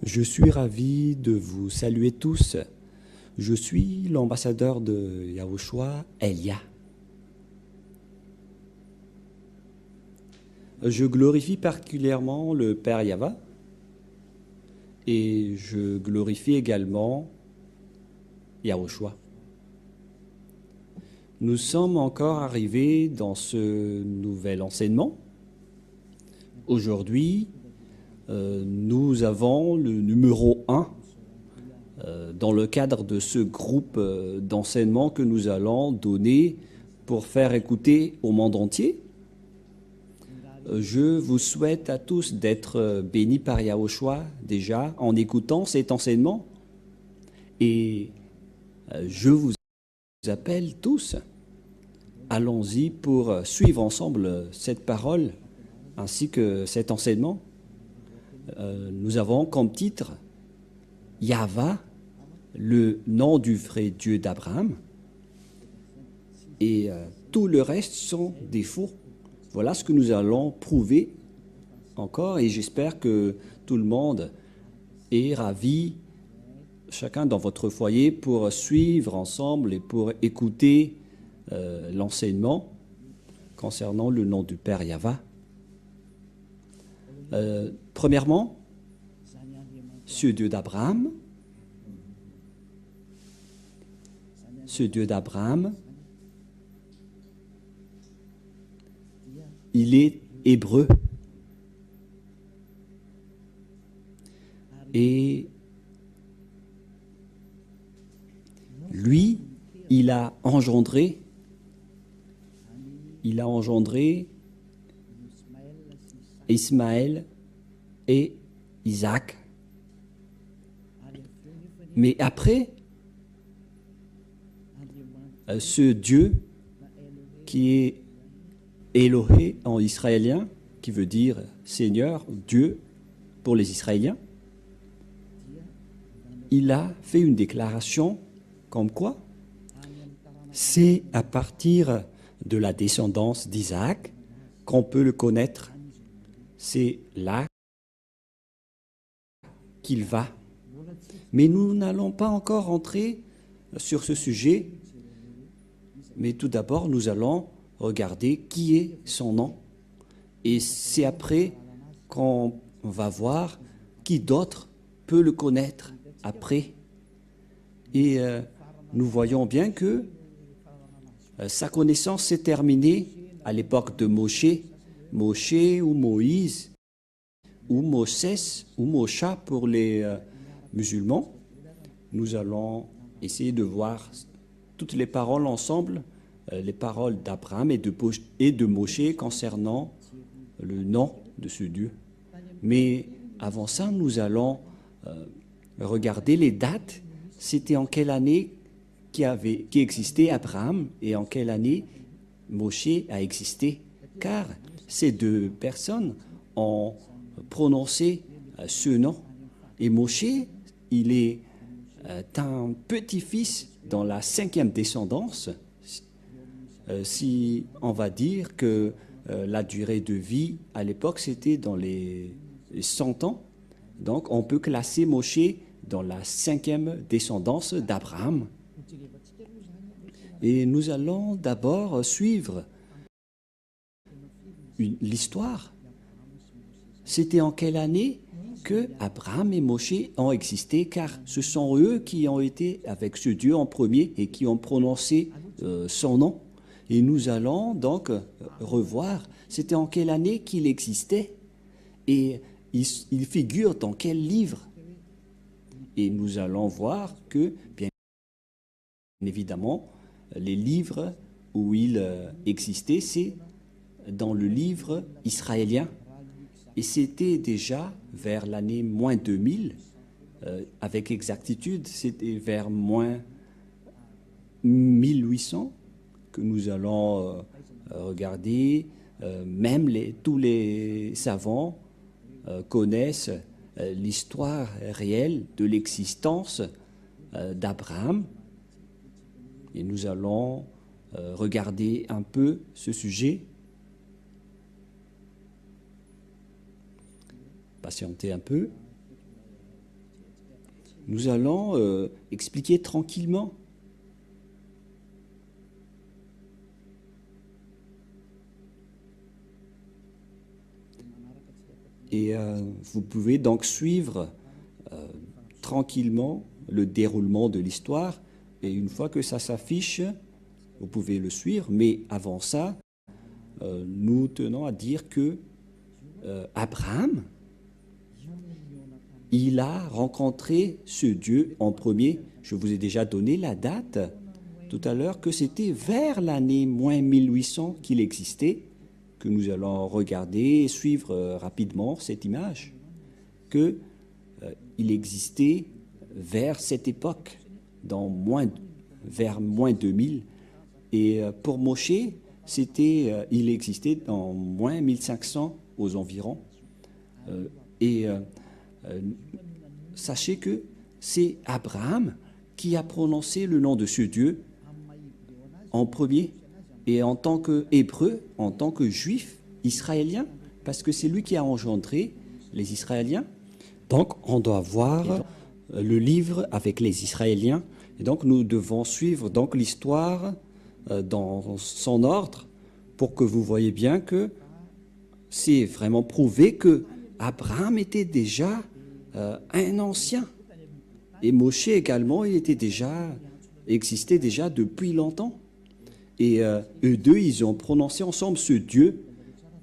Je suis ravi de vous saluer tous. Je suis l'ambassadeur de Yahushua, Elia. Je glorifie particulièrement le Père Yava et je glorifie également Yahushua. Nous sommes encore arrivés dans ce nouvel enseignement. Aujourd'hui, nous avons le numéro 1 dans le cadre de ce groupe d'enseignement que nous allons donner pour faire écouter au monde entier. Je vous souhaite à tous d'être bénis par Yahushua déjà en écoutant cet enseignement. Et je vous appelle tous, allons-y pour suivre ensemble cette parole ainsi que cet enseignement. Nous avons comme titre Yahva, le nom du vrai Dieu d'Abraham, et tout le reste sont des faux. Voilà ce que nous allons prouver encore, et j'espère que tout le monde est ravi, chacun dans votre foyer, pour suivre ensemble et pour écouter l'enseignement concernant le nom du Père Yahva. Premièrement, ce Dieu d'Abraham, il est hébreu. Et lui, il a engendré Ismaël et Isaac. Mais après, ce Dieu qui est Elohé en israélien, qui veut dire Seigneur, Dieu pour les Israéliens, il a fait une déclaration comme quoi c'est à partir de la descendance d'Isaac qu'on peut le connaître. C'est là qu'il va. Mais nous n'allons pas encore entrer sur ce sujet. Mais tout d'abord, nous allons regarder qui est son nom. Et c'est après qu'on va voir qui d'autre peut le connaître après. Et nous voyons bien que sa connaissance s'est terminée à l'époque de Moshe ou Moïse, ou Moses, ou Mosha pour les musulmans. Nous allons essayer de voir toutes les paroles ensemble, les paroles d'Abraham et de Moshe concernant le nom de ce Dieu. Mais avant ça, nous allons regarder les dates. C'était en quelle année qui existait Abraham et en quelle année Moshe a existé. Car ces deux personnes ont prononcé ce nom. Et Moshe, il est un petit-fils dans la 5e descendance. Si on va dire que la durée de vie à l'époque, c'était dans les 100 ans. Donc, on peut classer Moshe dans la 5e descendance d'Abraham. Et nous allons d'abord suivre l'histoire. C'était en quelle année que Abraham et Moshe ont existé, car ce sont eux qui ont été avec ce Dieu en premier et qui ont prononcé son nom. Et nous allons donc revoir, c'était en quelle année qu'il existait et il figure dans quel livre. Et nous allons voir que, bien évidemment, les livres où il existait, c'est dans le livre israélien. Et c'était déjà vers l'année moins 2000, avec exactitude, c'était vers moins 1800 que nous allons regarder. Même tous les savants connaissent l'histoire réelle de l'existence d'Abraham. Et nous allons regarder un peu ce sujet. Patientez un peu. nous allons expliquer tranquillement. Et vous pouvez donc suivre tranquillement le déroulement de l'histoire. Et une fois que ça s'affiche, vous pouvez le suivre. Mais avant ça, nous tenons à dire que Abraham, il a rencontré ce Dieu en premier. Je vous ai déjà donné la date tout à l'heure, que c'était vers l'année moins 1800 qu'il existait, que nous allons regarder et suivre rapidement cette image, qu'il existait vers cette époque, vers moins 2000. Et pour Moshe, il existait dans moins 1500 aux environs. Sachez que c'est Abraham qui a prononcé le nom de ce Dieu en premier, et en tant qu'Hébreu, en tant que Juif, Israélien, parce que c'est lui qui a engendré les Israéliens. Donc on doit voir le livre avec les Israéliens, et donc nous devons suivre donc l'histoire dans son ordre, pour que vous voyez bien que c'est vraiment prouvé que Abraham était déjà un ancien. Et Moshe également, existait déjà depuis longtemps. Et eux deux, ils ont prononcé ensemble ce Dieu.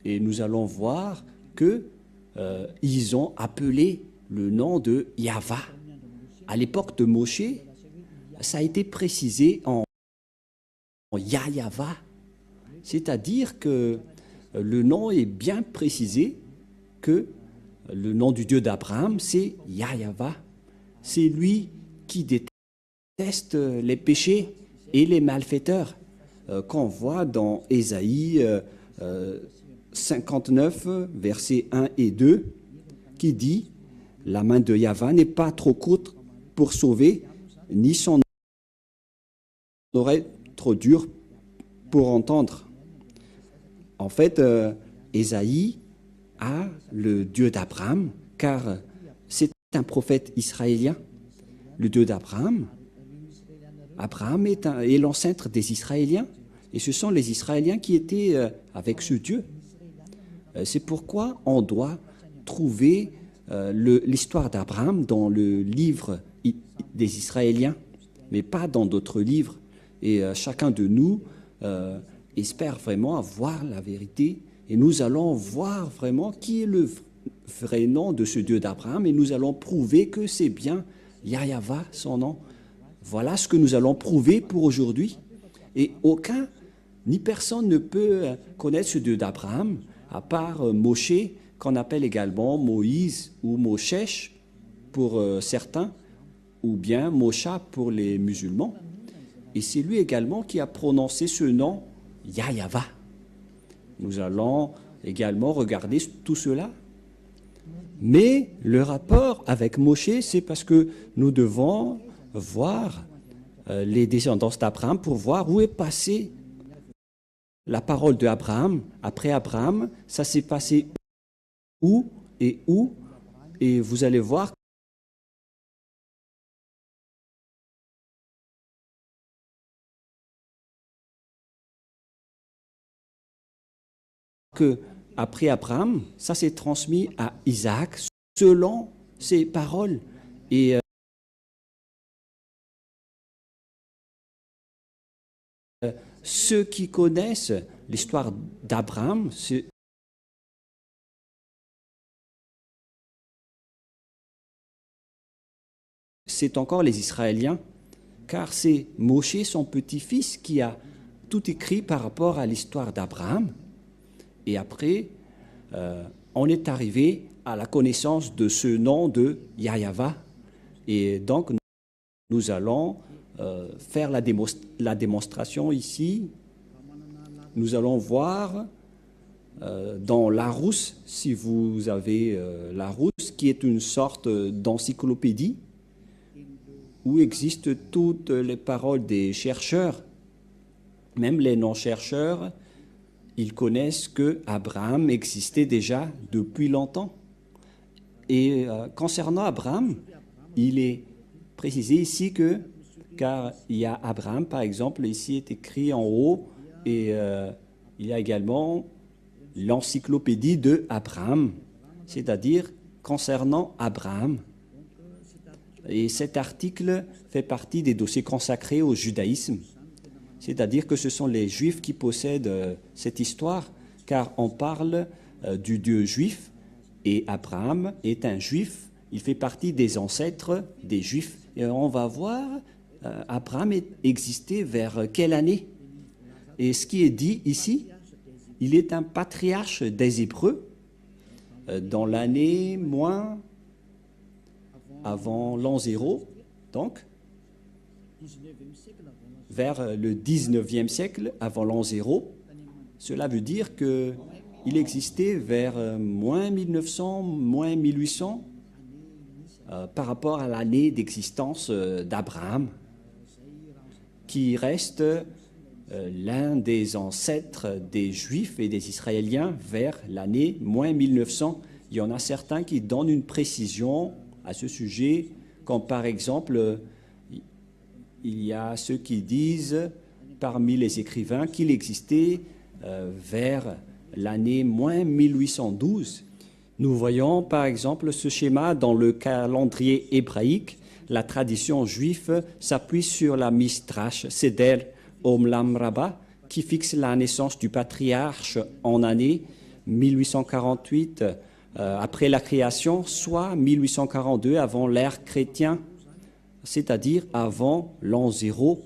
Et nous allons voir que ils ont appelé le nom de Yahva. À l'époque de Moshe, ça a été précisé en Yahva. C'est-à-dire que le nom est bien précisé, que le nom du Dieu d'Abraham, c'est Yahva. C'est lui qui déteste les péchés et les malfaiteurs, qu'on voit dans Ésaïe 59, versets 1 et 2, qui dit « La main de Yahva n'est pas trop courte pour sauver, ni son oreille trop dure pour entendre. » En fait, Ésaïe a le Dieu d'Abraham, car c'est un prophète israélien, le Dieu d'Abraham. Abraham est l'ancêtre des Israéliens, et ce sont les Israéliens qui étaient avec ce Dieu. C'est pourquoi on doit trouver l'histoire d'Abraham dans le livre des Israéliens, mais pas dans d'autres livres. Et chacun de nous espère vraiment avoir la vérité, et nous allons voir vraiment qui est le vrai nom de ce Dieu d'Abraham, et nous allons prouver que c'est bien Yahva, son nom. Voilà ce que nous allons prouver pour aujourd'hui. Et ni personne ne peut connaître ce Dieu d'Abraham, à part Moshe, qu'on appelle également Moïse ou Moshesh pour certains, ou bien Mosha pour les musulmans. Et c'est lui également qui a prononcé ce nom, Yahva. Nous allons également regarder tout cela. Mais le rapport avec Moshe, c'est parce que nous devons voir les descendants d'Abraham pour voir où est passée la parole d'Abraham. Après Abraham, ça s'est passé où, et vous allez voir que après Abraham, ça s'est transmis à Isaac selon ses paroles. Et ceux qui connaissent l'histoire d'Abraham, c'est encore les Israéliens, car c'est Moshe, son petit-fils, qui a tout écrit par rapport à l'histoire d'Abraham. Et après, on est arrivé à la connaissance de ce nom de Yahva. Et donc, nous allons faire la démonstration ici. Nous allons voir dans Larousse, si vous avez Larousse, qui est une sorte d'encyclopédie, où existent toutes les paroles des chercheurs, même les non-chercheurs. Ils connaissent que Abraham existait déjà depuis longtemps. Et concernant Abraham, il est préciser ici que, car il y a Abraham, par exemple, ici est écrit en haut, et il y a également l'encyclopédie de Abraham, c'est-à-dire concernant Abraham. Et cet article fait partie des dossiers consacrés au judaïsme, c'est-à-dire que ce sont les Juifs qui possèdent cette histoire, car on parle du Dieu juif, et Abraham est un Juif, il fait partie des ancêtres des Juifs. Et on va voir, Abraham existait vers quelle année? Et ce qui est dit ici, il est un patriarche des Hébreux dans l'année moins avant l'an 0, donc vers le 19e siècle avant l'an 0. Cela veut dire qu'il existait vers moins 1900, moins 1800 par rapport à l'année d'existence d'Abraham, qui reste l'un des ancêtres des Juifs et des Israéliens vers l'année moins 1900. Il y en a certains qui donnent une précision à ce sujet, comme par exemple, il y a ceux qui disent parmi les écrivains qu'il existait vers l'année moins 1812. Nous voyons par exemple ce schéma dans le calendrier hébraïque. La tradition juive s'appuie sur la Midrash Seder Olam Rabbah, qui fixe la naissance du patriarche en année 1848 après la création, soit 1842 avant l'ère chrétienne, c'est-à-dire avant l'an 0,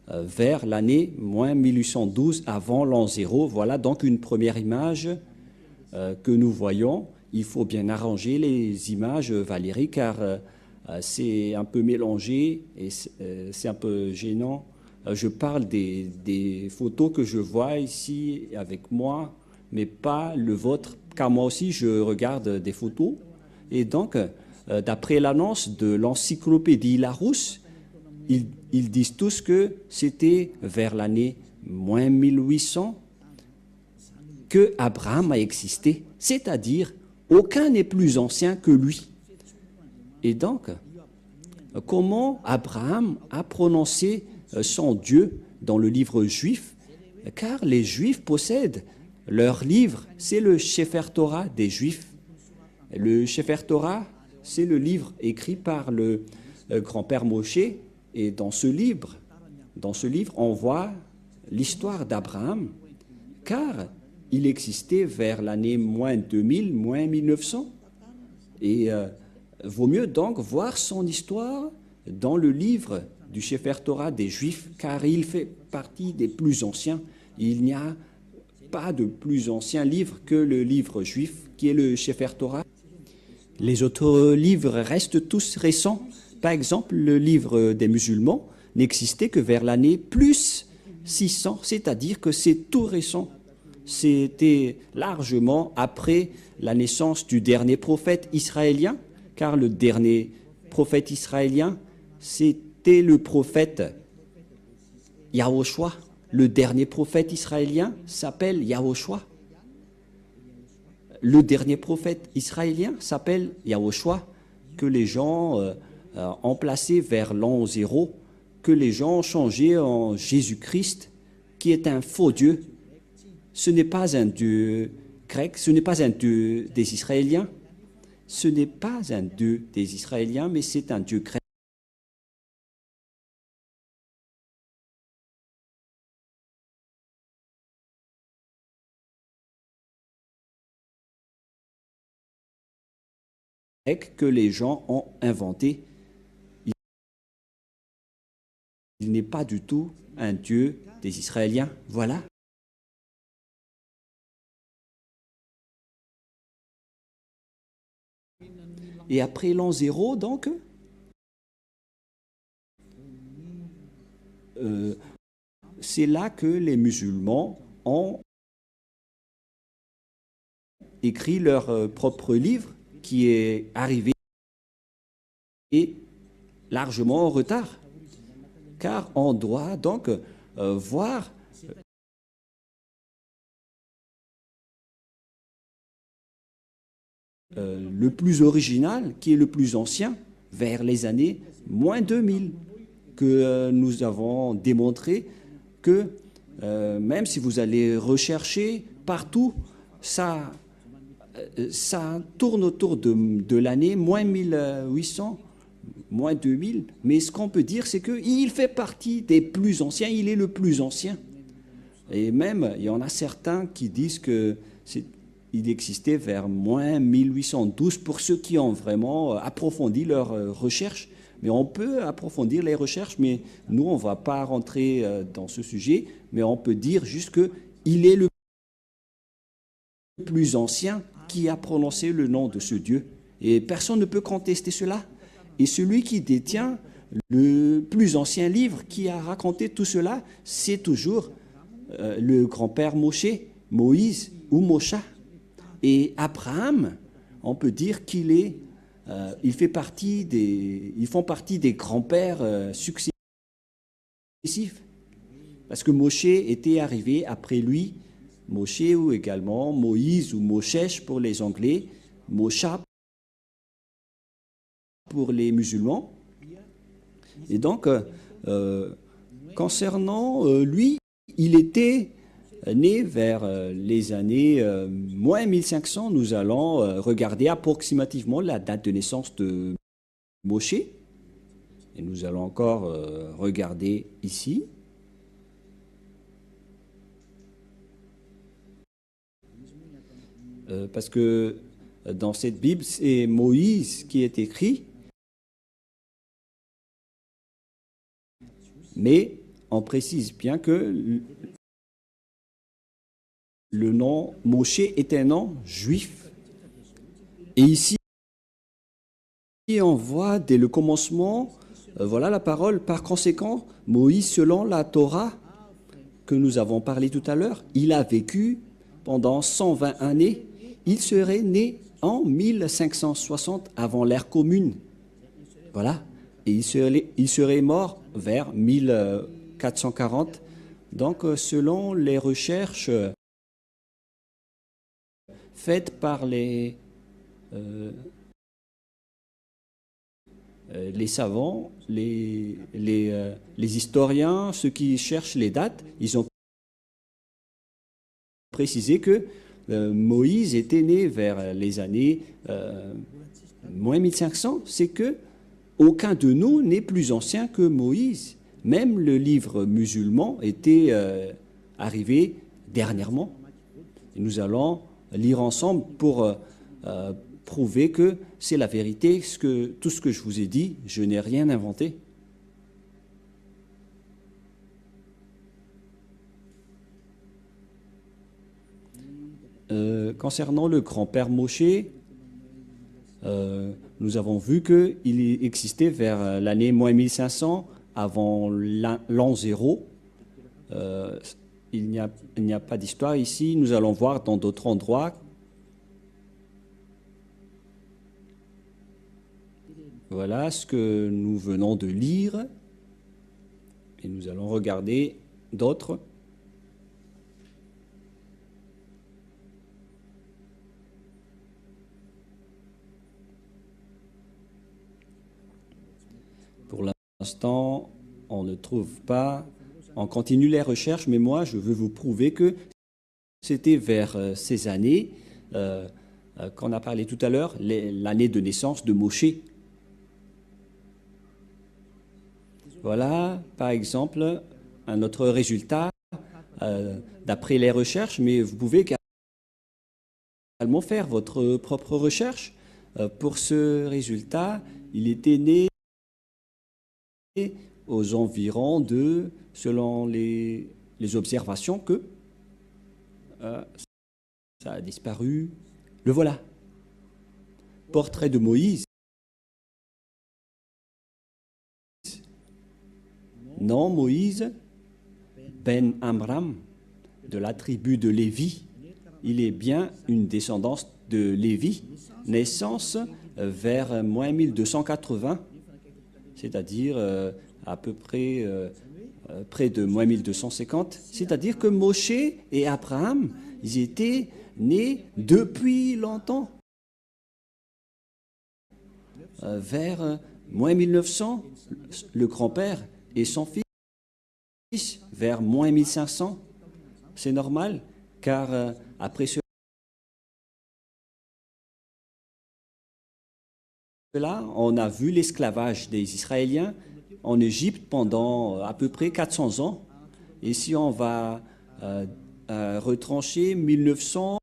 vers l'année moins 1812 avant l'an 0. Voilà donc une première image que nous voyons. Il faut bien arranger les images, Valérie, car c'est un peu mélangé et c'est un peu gênant. Je parle des photos que je vois ici avec moi, mais pas le vôtre, car moi aussi je regarde des photos. Et donc, d'après l'annonce de l'encyclopédie Larousse, ils disent tous que c'était vers l'année moins 1800 que Abraham a existé, c'est-à-dire aucun n'est plus ancien que lui. Et donc, comment Abraham a prononcé son Dieu dans le livre juif? Car les Juifs possèdent leur livre, c'est le Sefer Torah des Juifs. Le Sefer Torah, c'est le livre écrit par le grand-père Moshe, et dans ce livre, on voit l'histoire d'Abraham, car il existait vers l'année moins 2000, moins 1900, et vaut mieux donc voir son histoire dans le livre du Sefer Torah des Juifs, car il fait partie des plus anciens. Il n'y a pas de plus ancien livre que le livre juif, qui est le Sefer Torah. Les autres livres restent tous récents. Par exemple, le livre des musulmans n'existait que vers l'année plus 600, c'est-à-dire que c'est tout récent. C'était largement après la naissance du dernier prophète israélien, car le dernier prophète israélien, c'était le prophète Yahoshua. Le dernier prophète israélien s'appelle Yahoshua. Le dernier prophète israélien s'appelle Yahoshua, que les gens ont placé vers l'an 0, que les gens ont changé en Jésus-Christ, qui est un faux Dieu. Ce n'est pas un Dieu grec, ce n'est pas un Dieu des Israéliens, ce n'est pas un Dieu des Israéliens, mais c'est un Dieu grec. Que les gens ont inventé. Il n'est pas du tout un Dieu des Israéliens. Voilà. Et après l'an 0, donc, c'est là que les musulmans ont écrit leur propre livre, qui est arrivé largement en retard. Car on doit donc voir le plus original, qui est le plus ancien, vers les années moins 2000, que nous avons démontré que même si vous allez rechercher partout, ça tourne autour de l'année moins 1800, moins 2000. Mais ce qu'on peut dire, c'est qu'il fait partie des plus anciens, il est le plus ancien. Et même, il y en a certains qui disent qu'il existait vers moins 1812 pour ceux qui ont vraiment approfondi leurs recherches. Mais on peut approfondir les recherches, mais nous, on ne va pas rentrer dans ce sujet, mais on peut dire juste qu'il est le plus ancien qui a prononcé le nom de ce Dieu. Et personne ne peut contester cela. Et celui qui détient le plus ancien livre qui a raconté tout cela, c'est toujours le grand-père Moshe, Moïse ou Mosha. Et Abraham, on peut dire ils font partie des grands-pères successifs. Parce que Moshe était arrivé après lui, Moshe ou également Moïse ou Moshesh pour les Anglais, Mosha pour les musulmans. Et donc, concernant lui, il était né vers les années moins 1500. Nous allons regarder approximativement la date de naissance de Moshe. Et nous allons encore regarder ici. Parce que dans cette Bible, c'est Moïse qui est écrit. Mais on précise bien que le nom Moshe est un nom juif. Et ici, on voit dès le commencement, voilà la parole. Par conséquent, Moïse, selon la Torah que nous avons parlé tout à l'heure, il a vécu pendant 120 années. Il serait né en 1560 avant l'ère commune. Voilà. Et il serait mort vers 1440. Donc, selon les recherches faites par les savants, les historiens, ceux qui cherchent les dates, ils ont précisé que Moïse était né vers les années moins 1500. C'est que aucun de nous n'est plus ancien que Moïse. Même le livre musulman était arrivé dernièrement. Et nous allons lire ensemble pour prouver que c'est la vérité. Tout ce que je vous ai dit, je n'ai rien inventé. Concernant le grand-père Moshe, nous avons vu qu'il existait vers l'année moins 1500, avant l'an 0. Il n'y a pas d'histoire ici. Nous allons voir dans d'autres endroits. Voilà ce que nous venons de lire. Et nous allons regarder d'autres. Pour l'instant, on ne trouve pas. On continue les recherches, mais moi, je veux vous prouver que c'était vers ces années qu'on a parlé tout à l'heure, l'année de naissance de Moshe. Voilà, par exemple, un autre résultat d'après les recherches, mais vous pouvez également faire votre propre recherche. Pour ce résultat, il était né aux environs de, selon les observations, que ça a disparu. Le voilà. Portrait de Moïse. Non, Moïse, Ben Amram, de la tribu de Lévi. Il est bien une descendance de Lévi. Naissance vers moins 1280. C'est-à-dire à peu près près de moins 1250. C'est-à-dire que Moshe et Abraham, ils étaient nés depuis longtemps, vers moins 1900, le grand-père et son fils, vers moins 1500. C'est normal, car après cela, on a vu l'esclavage des Israéliens en Égypte pendant à peu près 400 ans. Et si on va retrancher 1900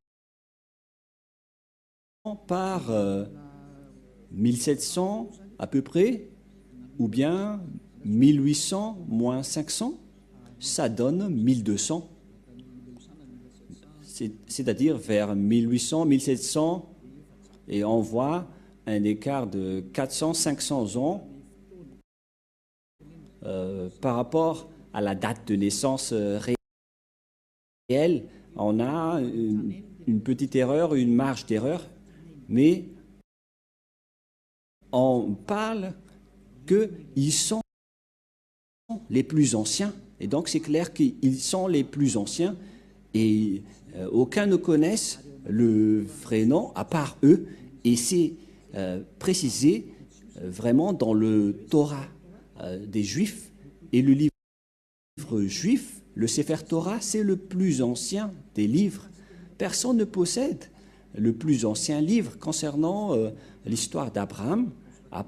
par 1700 à peu près, ou bien 1800 moins 500, ça donne 1200. C'est-à-dire vers 1800, 1700, et on voit un écart de 400-500 ans par rapport à la date de naissance réelle. On a une petite erreur, une marge d'erreur, mais on parle qu'ils sont les plus anciens. Et donc c'est clair qu'ils sont les plus anciens et aucun ne connaisse le vrai nom à part eux. Et c'est précisé vraiment dans le Torah des Juifs. Et le livre juif, le Sefer Torah, c'est le plus ancien des livres. Personne ne possède le plus ancien livre concernant l'histoire d'Abraham, à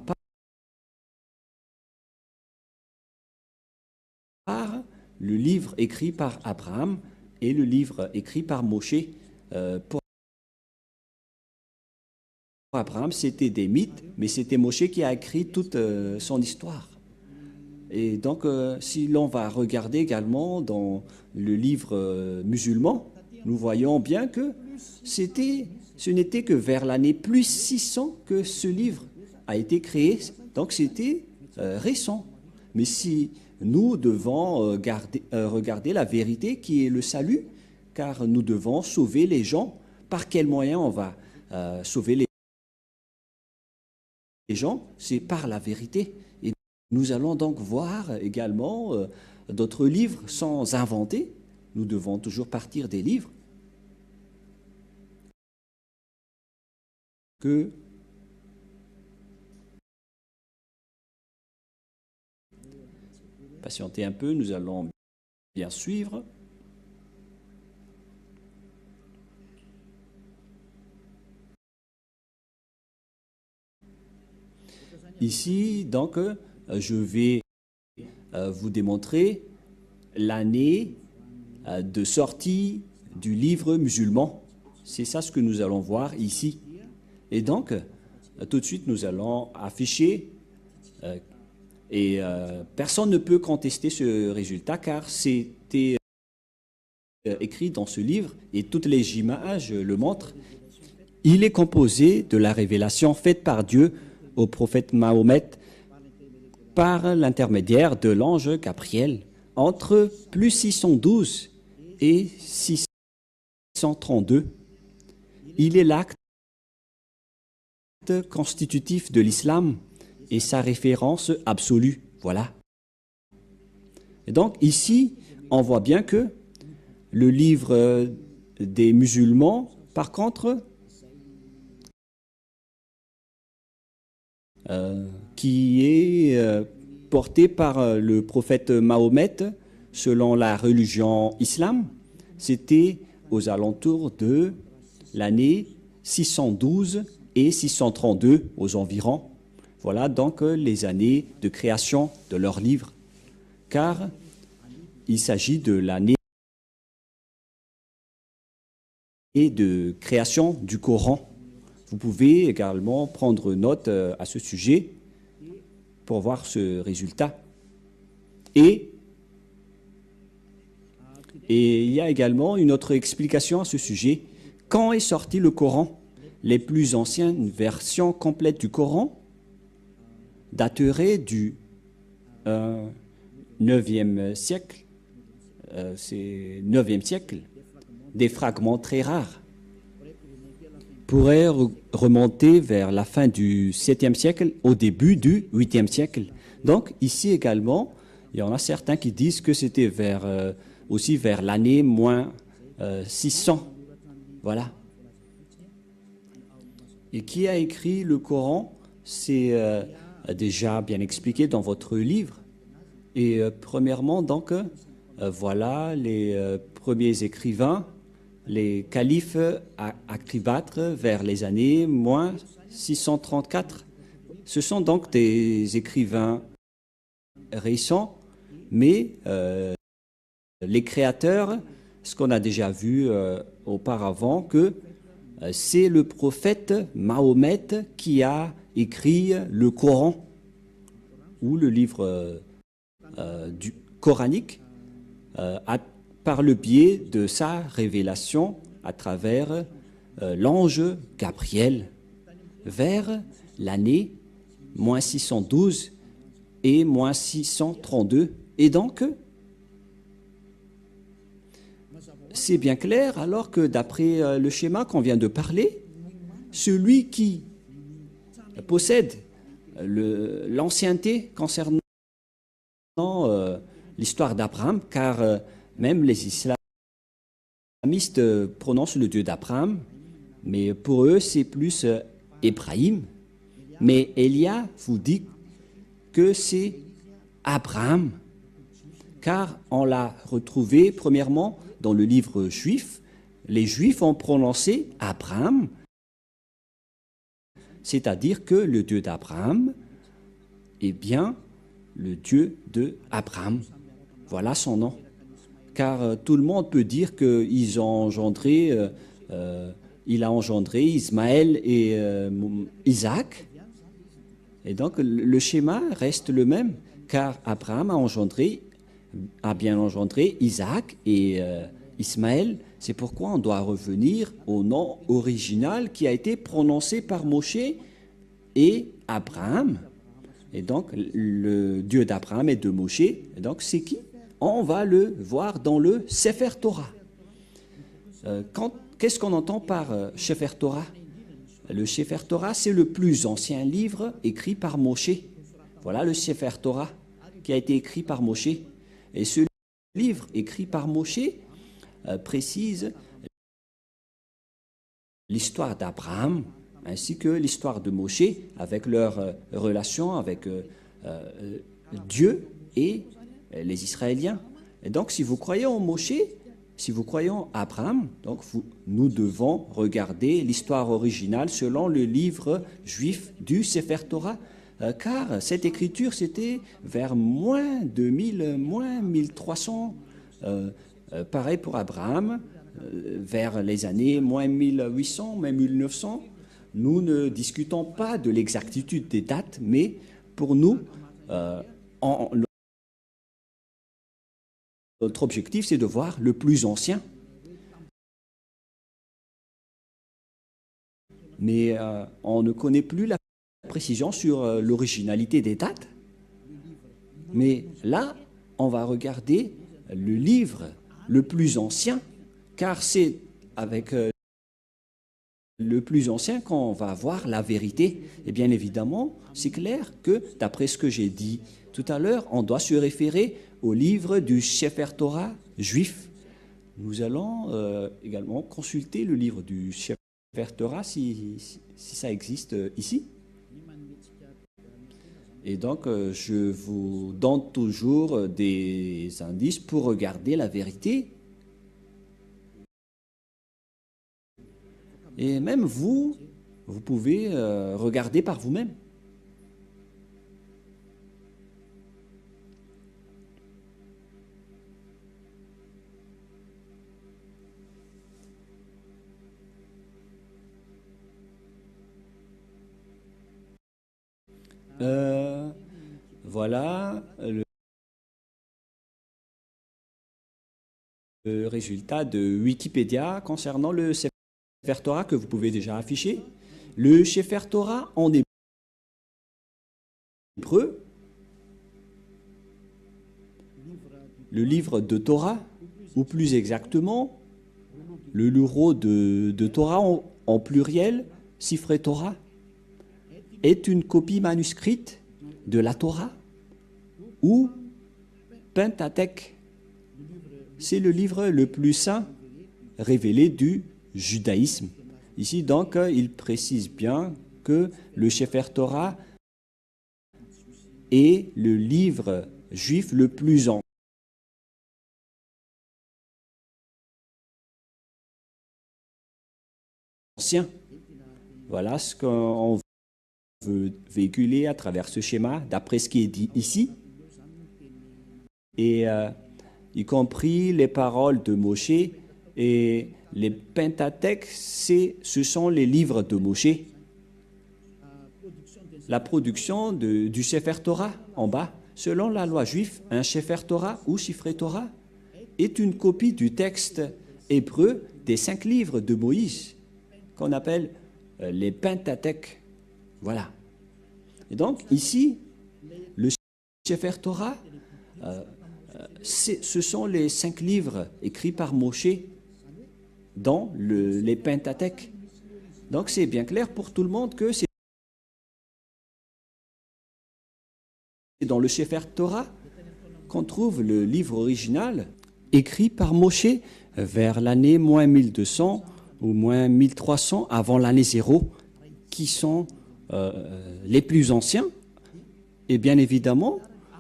part le livre écrit par Abraham et le livre écrit par Moshe. Pour Abraham, c'était des mythes, mais c'était Moshe qui a écrit toute son histoire. Et donc, si l'on va regarder également dans le livre musulman, nous voyons bien que ce n'était que vers l'année plus 600 que ce livre a été créé. Donc, c'était récent. Mais si nous devons regarder la vérité qui est le salut, car nous devons sauver les gens, par quel moyen on va sauver les gens? C'est par la vérité. Et nous allons donc voir également d'autres livres sans inventer. Nous devons toujours partir des livres que patientez un peu, nous allons bien suivre. Ici, donc, je vais vous démontrer l'année de sortie du livre musulman. C'est ça ce que nous allons voir ici. Et donc, tout de suite, nous allons afficher, et personne ne peut contester ce résultat, car c'était écrit dans ce livre, et toutes les images le montrent. Il est composé de la révélation faite par Dieu au prophète Mahomet par l'intermédiaire de l'ange Gabriel entre plus 612 et 632. Il est l'acte constitutif de l'islam et sa référence absolue. Voilà. Et donc ici, on voit bien que le livre des musulmans, par contre, qui est porté par le prophète Mahomet selon la religion islam, c'était aux alentours de l'année 612 et 632 aux environs. Voilà donc les années de création de leur livre, car il s'agit de l'année de création du Coran. Vous pouvez également prendre note à ce sujet pour voir ce résultat. Et il y a également une autre explication à ce sujet. Quand est sorti le Coran? Les plus anciennes versions complètes du Coran dateraient du 9e siècle. C'est 9e siècle. Des fragments très rares pourraient remonter vers la fin du 7e siècle, au début du 8e siècle. Donc ici également, il y en a certains qui disent que c'était aussi vers l'année moins 600. Voilà. Et qui a écrit le Coran? C'est déjà bien expliqué dans votre livre. Et premièrement, donc, voilà les premiers écrivains, les califes à Cléopâtre vers les années moins 634. Ce sont donc des écrivains récents, mais les créateurs, ce qu'on a déjà vu auparavant, que c'est le prophète Mahomet qui a écrit le Coran ou le livre du coranique par le biais de sa révélation à travers l'ange Gabriel vers l'année moins 612 et moins 632. Et donc, c'est bien clair, alors que d'après le schéma qu'on vient de parler, celui qui possède l'ancienneté concernant l'histoire d'Abraham, car même les islamistes prononcent le Dieu d'Abraham, mais pour eux c'est plus Ibrahim. Mais Elia vous dit que c'est Abraham, car on l'a retrouvé premièrement dans le livre juif. Les Juifs ont prononcé Abraham, c'est-à-dire que le Dieu d'Abraham est bien le Dieu de Abraham. Voilà son nom. Car tout le monde peut dire qu'il a engendré Ismaël et Isaac. Et donc le schéma reste le même, car Abraham a bien engendré Isaac et Ismaël. C'est pourquoi on doit revenir au nom original qui a été prononcé par Moshe et Abraham. Et donc, le Dieu d'Abraham et de Moshe, et donc c'est qui? On va le voir dans le Sefer Torah. Qu'est-ce qu'on entend par Sefer Torah? Le Sefer Torah, c'est le plus ancien livre écrit par Moshe. Voilà le Sefer Torah qui a été écrit par Moshe. Et ce livre écrit par Moshe précise l'histoire d'Abraham ainsi que l'histoire de Moshe avec leur relation avec Dieu et les Israéliens. Et donc, si vous croyez en Moshe, si vous croyez en Abraham, donc nous devons regarder l'histoire originale selon le livre juif du Sefer Torah, car cette écriture, c'était vers moins 2000, moins 1300, pareil pour Abraham, vers les années moins 1800, même 1900. Nous ne discutons pas de l'exactitude des dates, mais pour nous, notre objectif, c'est de voir le plus ancien. Mais on ne connaît plus la précision sur l'originalité des dates. Mais là, on va regarder le livre le plus ancien, car c'est avec le plus ancien qu'on va voir la vérité. Et bien évidemment, c'est clair que, d'après ce que j'ai dit tout à l'heure, on doit se référer au livre du Sefer Torah juif. Nous allons également consulter le livre du Sefer Torah si ça existe ici. Et donc, je vous donne toujours des indices pour regarder la vérité. Et même vous pouvez regarder par vous-même. Voilà le résultat de Wikipédia concernant le Sefer Torah que vous pouvez déjà afficher. Le Sefer Torah en hébreu, le livre de Torah, ou plus exactement, le livre de Torah en pluriel, Sifrei Torah, est une copie manuscrite de la Torah ou Pentateuch. C'est le livre le plus saint révélé du judaïsme. Ici, donc, il précise bien que le Sefer Torah est le livre juif le plus ancien. Voilà ce qu'on veut véhiculer à travers ce schéma, d'après ce qui est dit ici. Et y compris les paroles de Moshe et les Pentateuch, ce sont les livres de Moshe. La production du Sefer Torah en bas, selon la loi juive, un Sefer Torah ou Shifrei Torah est une copie du texte hébreu des 5 livres de Moïse, qu'on appelle les Pentateuch. Voilà. Et donc, ici, le Sefer Torah, ce sont les 5 livres écrits par Moshe dans les Pentateuch. Donc, c'est bien clair pour tout le monde que c'est dans le Sefer Torah qu'on trouve le livre original écrit par Moshe vers l'année moins 1200 ou moins 1300 avant l'année 0, qui sont les plus anciens. Et bien évidemment,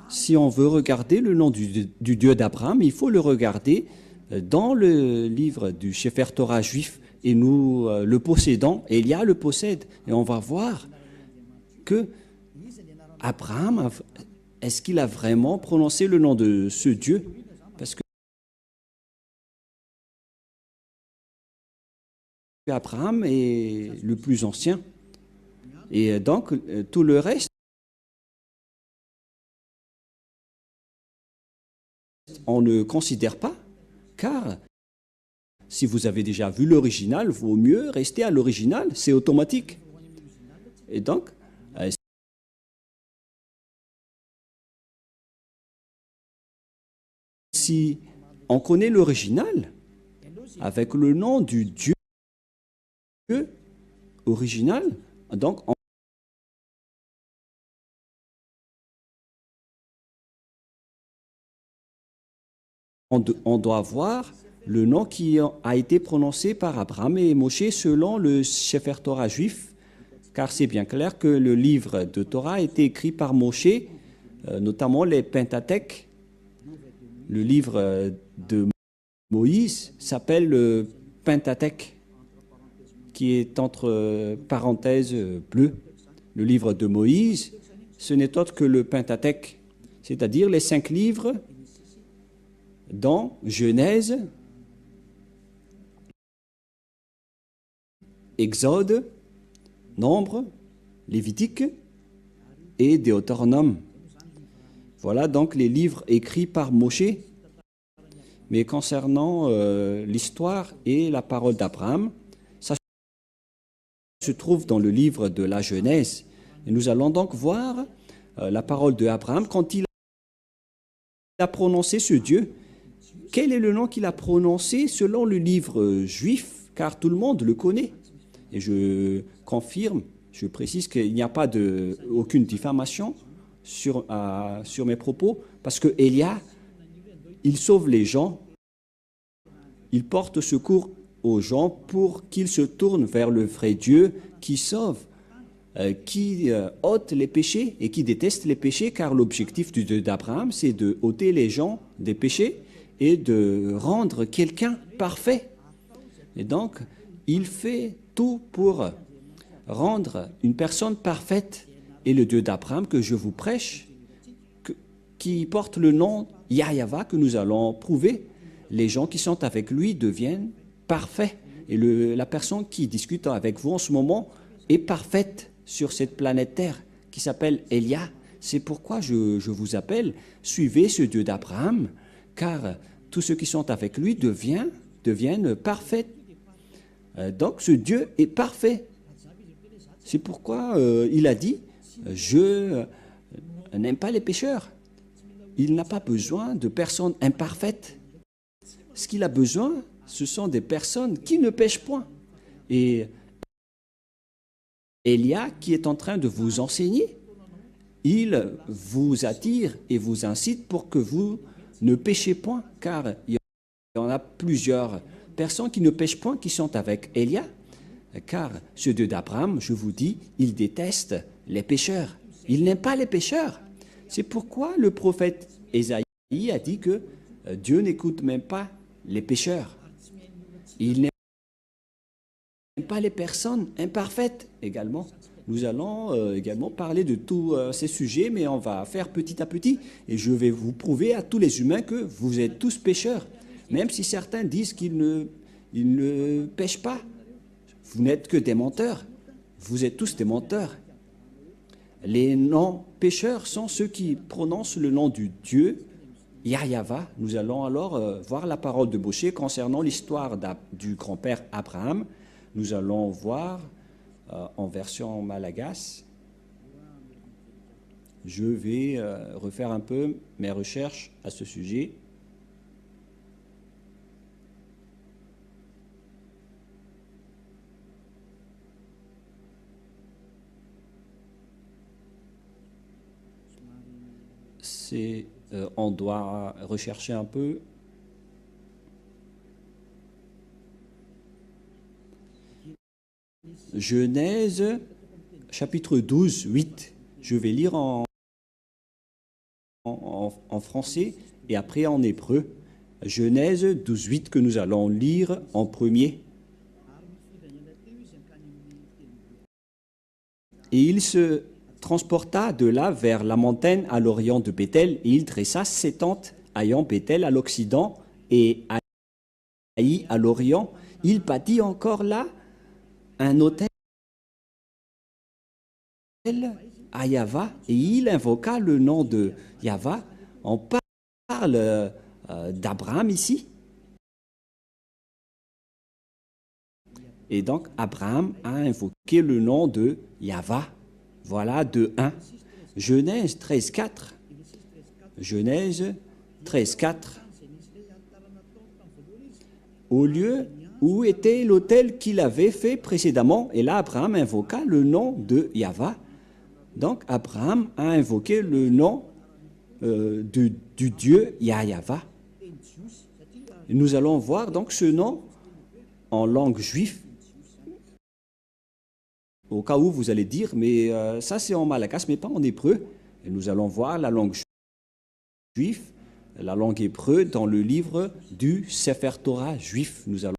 si on veut regarder le nom du Dieu d'Abraham, il faut le regarder dans le livre du Sefer Torah juif, et nous le possédons, Elia le possède, et on va voir que Abraham, est-ce qu'il a vraiment prononcé le nom de ce Dieu? Parce que Abraham est le plus ancien. Et donc, tout le reste, on ne considère pas, car si vous avez déjà vu l'original, vaut mieux rester à l'original, c'est automatique. Et donc, si on connaît l'original, avec le nom du Dieu original, donc on doit voir le nom qui a été prononcé par Abraham et Moshe selon le Sefer Torah juif, car c'est bien clair que le livre de Torah a été écrit par Moshe, notamment les Pentateuch. Le livre de Moïse s'appelle le Pentateuch, qui est entre parenthèses bleues. Le livre de Moïse, ce n'est autre que le Pentateuch, c'est-à-dire les 5 livres dans Genèse, Exode, Nombre, Lévitique et Deutéronome. Voilà donc les livres écrits par Moshe. Mais concernant l'histoire et la parole d'Abraham, ça se trouve dans le livre de la Genèse. Et nous allons donc voir la parole d'Abraham quand il a prononcé ce Dieu. Quel est le nom qu'il a prononcé selon le livre juif, car tout le monde le connaît. Et je confirme, je précise qu'il n'y a pas aucune diffamation sur mes propos, parce que Elia, il sauve les gens, il porte secours aux gens pour qu'ils se tournent vers le vrai Dieu qui sauve, qui ôte les péchés et qui déteste les péchés, car l'objectif du Dieu d'Abraham, c'est de ôter les gens des péchés et de rendre quelqu'un parfait. Et donc, il fait tout pour rendre une personne parfaite. Et le Dieu d'Abraham que je vous prêche, qui porte le nom Yahweh, que nous allons prouver, les gens qui sont avec lui deviennent parfaits. Et la personne qui discute avec vous en ce moment est parfaite sur cette planète Terre, qui s'appelle Elia. C'est pourquoi je vous appelle, suivez ce Dieu d'Abraham, car tous ceux qui sont avec lui deviennent parfaits. Donc ce Dieu est parfait. C'est pourquoi il a dit, je n'aime pas les pécheurs. Il n'a pas besoin de personnes imparfaites. Ce qu'il a besoin, ce sont des personnes qui ne pêchent point. Et Elia, qui est en train de vous enseigner, il vous attire et vous incite pour que vous ne péchez point, car il y en a plusieurs personnes qui ne pêchent point, qui sont avec Elia, car ce Dieu d'Abraham, je vous dis, il déteste les pécheurs. Il n'aime pas les pécheurs. C'est pourquoi le prophète Ésaïe a dit que Dieu n'écoute même pas les pécheurs. Il n'aime pas les personnes imparfaites également. Nous allons également parler de tous ces sujets, mais on va faire petit à petit. Et je vais vous prouver à tous les humains que vous êtes tous pécheurs. Même si certains disent qu'ils ne pêchent pas. Vous n'êtes que des menteurs. Vous êtes tous des menteurs. Les non-pécheurs sont ceux qui prononcent le nom du Dieu, Yahva. Nous allons alors voir la parole de Moshe concernant l'histoire du grand-père Abraham. Nous allons voir en version malagasy. Je vais refaire un peu mes recherches à ce sujet. On doit rechercher un peu. Genèse, chapitre 12, 8. Je vais lire en français et après en hébreu. Genèse 12, 8 que nous allons lire en premier. Et il se transporta de là vers la montagne à l'orient de Béthel, et il dressa ses tentes ayant Béthel à l'occident et Haï à l'orient. Il bâtit encore là un autel à Yahva, et il invoqua le nom de Yahva. On parle d'Abraham ici. Et donc, Abraham a invoqué le nom de Yahva. Voilà, de 1. Genèse 13, 4. Genèse 13, 4. Au lieu où était l'autel qu'il avait fait précédemment, et là, Abraham invoqua le nom de Yahva. Donc, Abraham a invoqué le nom du Dieu Yahva. Nous allons voir donc ce nom en langue juive. Au cas où vous allez dire, mais ça c'est en malagasy, mais pas en hébreu. Et nous allons voir la langue juive, la langue hébreu dans le livre du Sefer Torah juif. Nous allons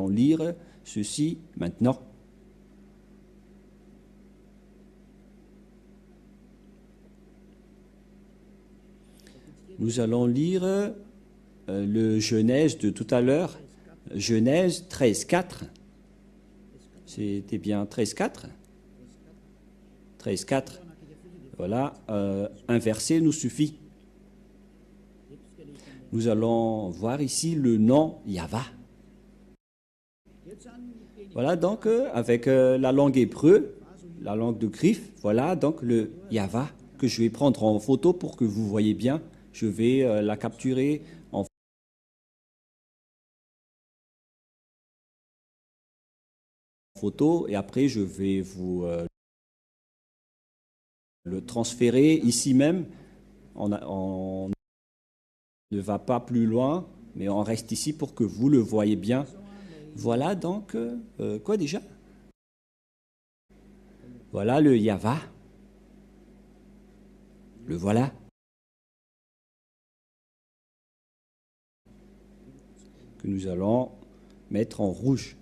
lire ceci maintenant. Nous allons lire le Genèse de tout à l'heure, Genèse 13, 4. C'était bien 13, 4. 13, 4. Voilà, un verset nous suffit. Nous allons voir ici le nom Yahva. Voilà donc avec la langue hébreu, la langue de griffe, voilà donc le Yahva que je vais prendre en photo pour que vous voyez bien. Je vais la capturer en photo et après je vais vous le transférer ici même. On ne va pas plus loin, mais on reste ici pour que vous le voyez bien. Voilà donc, quoi déjà? Voilà le Yahva. Le voilà. Que nous allons mettre en rouge.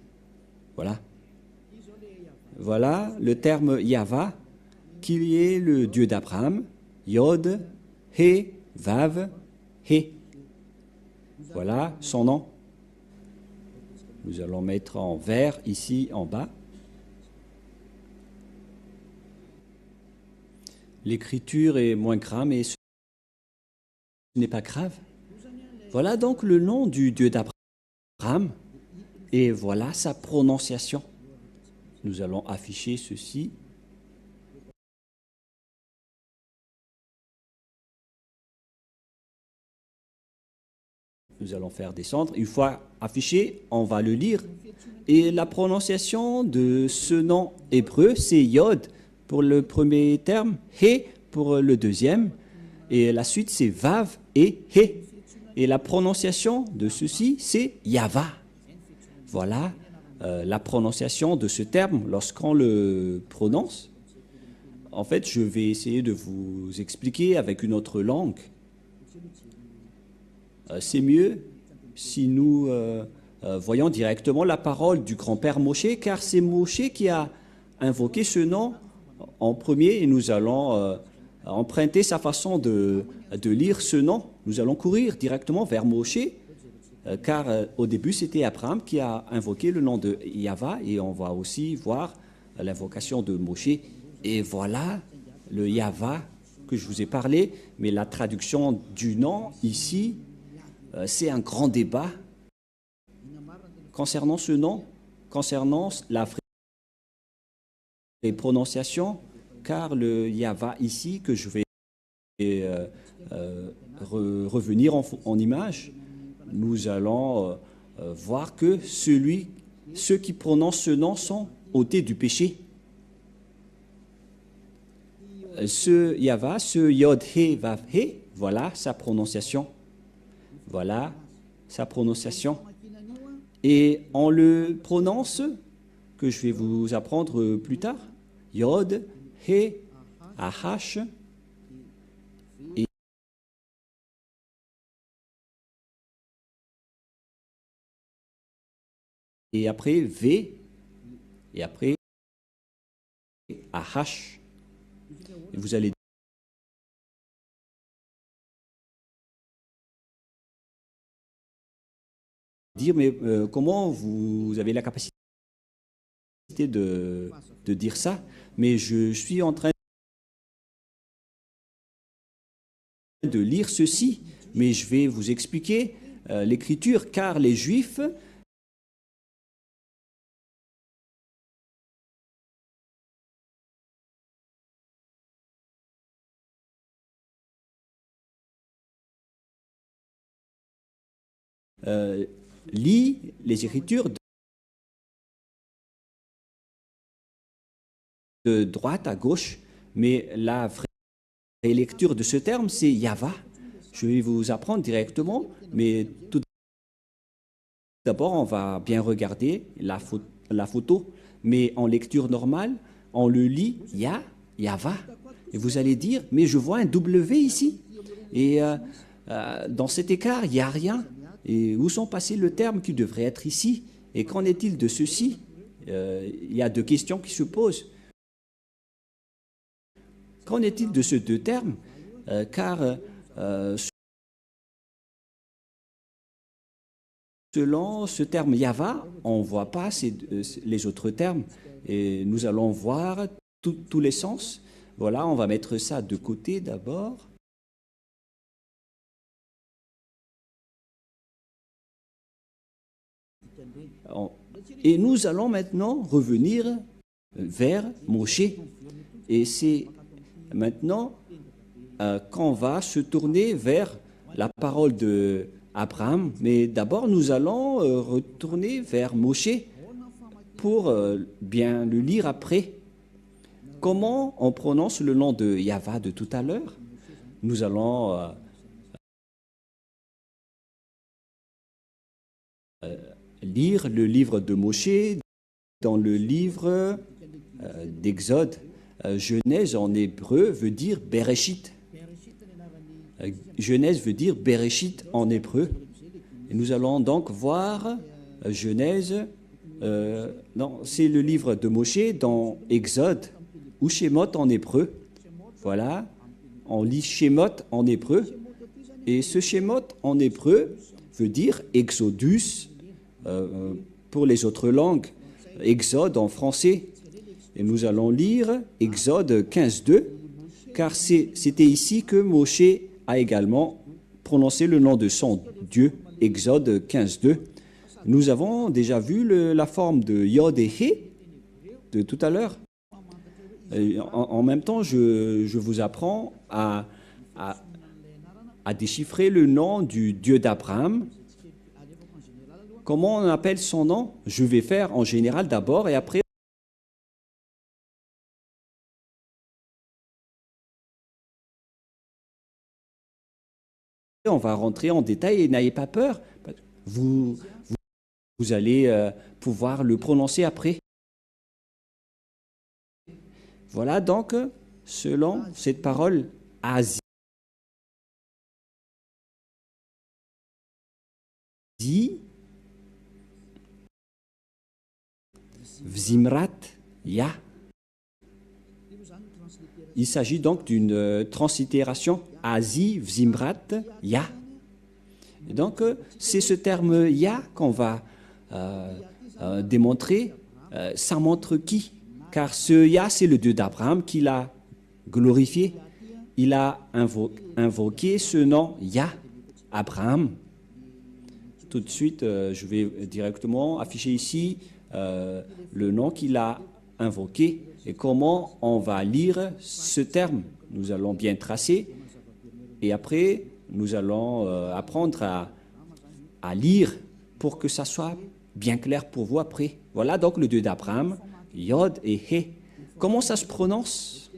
Voilà. Voilà le terme Yahva, qui est le Dieu d'Abraham, Yod, He, Vav, He. Voilà son nom. Nous allons mettre en vert ici en bas. L'écriture est moins grave, mais ce n'est pas grave. Voilà donc le nom du Dieu d'Abraham et voilà sa prononciation. Nous allons afficher ceci. Nous allons faire descendre. Une fois affiché, on va le lire. Et la prononciation de ce nom hébreu, c'est Yod pour le premier terme, He pour le deuxième. Et la suite, c'est Vav et He. Et la prononciation de ceci, c'est Yahva. Voilà la prononciation de ce terme lorsqu'on le prononce. En fait, je vais essayer de vous expliquer avec une autre langue. C'est mieux si nous voyons directement la parole du grand-père Moshe, car c'est Moshe qui a invoqué ce nom en premier et nous allons emprunter sa façon de lire ce nom. Nous allons courir directement vers Moshe, car au début c'était Abraham qui a invoqué le nom de Yahva et on va aussi voir l'invocation de Moshe. Et voilà le Yahva que je vous ai parlé, mais la traduction du nom ici, c'est un grand débat concernant ce nom, concernant la prononciation, car le Yahva ici, que je vais revenir en image, nous allons voir que ceux qui prononcent ce nom sont ôtés du péché. Ce Yahva, ce Yod He Vav He, voilà sa prononciation. Voilà sa prononciation. Et on le prononce, que je vais vous apprendre plus tard, Yod, He, Ahash, et après V, et après Ahash. Et vous allez dire, mais comment vous avez la capacité de dire ça? Mais je suis en train de lire ceci, mais je vais vous expliquer l'écriture, car les Juifs lisent les Écritures de droite à gauche, mais la vraie lecture de ce terme, c'est Yahva. Je vais vous apprendre directement, mais tout d'abord, on va bien regarder la photo, mais en lecture normale, on le lit Yahva. Et vous allez dire, mais je vois un W ici. Et dans cet écart, il n'y a rien. Et où sont passés le terme qui devrait être ici? Et qu'en est-il de ceci? Il y a deux questions qui se posent. Qu'en est-il de ces deux termes? Car selon ce terme Yahva, on ne voit pas les autres termes. Et nous allons voir tous les sens. Voilà, on va mettre ça de côté d'abord. Et nous allons maintenant revenir vers Moshe. Et c'est maintenant qu'on va se tourner vers la parole de Abraham. Mais d'abord, nous allons retourner vers Moshe pour bien le lire après. Comment on prononce le nom de Yahva de tout à l'heure? Nous allons lire le livre de Moshe dans le livre d'Exode. Genèse en hébreu veut dire Bereshit. Genèse veut dire Bereshit en hébreu. Et nous allons donc voir Genèse, non, c'est le livre de Moshe dans Exode, ou Shemot en hébreu. Voilà, on lit Shemot en hébreu. Et ce Shemot en hébreu veut dire Exodus pour les autres langues, Exode en français. Et nous allons lire Exode 15.2, car c'était ici que Moshe a également prononcé le nom de son Dieu, Exode 15.2. Nous avons déjà vu la forme de Yod et He de tout à l'heure. En même temps, je vous apprends à déchiffrer le nom du Dieu d'Abraham. Comment on appelle son nom? Je vais faire en général d'abord et après on va rentrer en détail et n'ayez pas peur. Vous allez pouvoir le prononcer après. Voilà donc selon cette parole Asie, Vzimrat, Ya. Il s'agit donc d'une translittération Asie, Vzimrat, Ya. Et donc, c'est ce terme Ya qu'on va démontrer. Ça montre qui? Car ce Ya, c'est le Dieu d'Abraham qui l'a glorifié. Il a invoqué ce nom Ya, Abraham. Tout de suite, je vais directement afficher ici le nom qu'il a invoqué et comment on va lire ce terme. Nous allons bien tracer et après, nous allons apprendre à lire pour que ça soit bien clair pour vous après. Voilà donc le Dieu d'Abraham, Yod et He. Comment ça se prononce?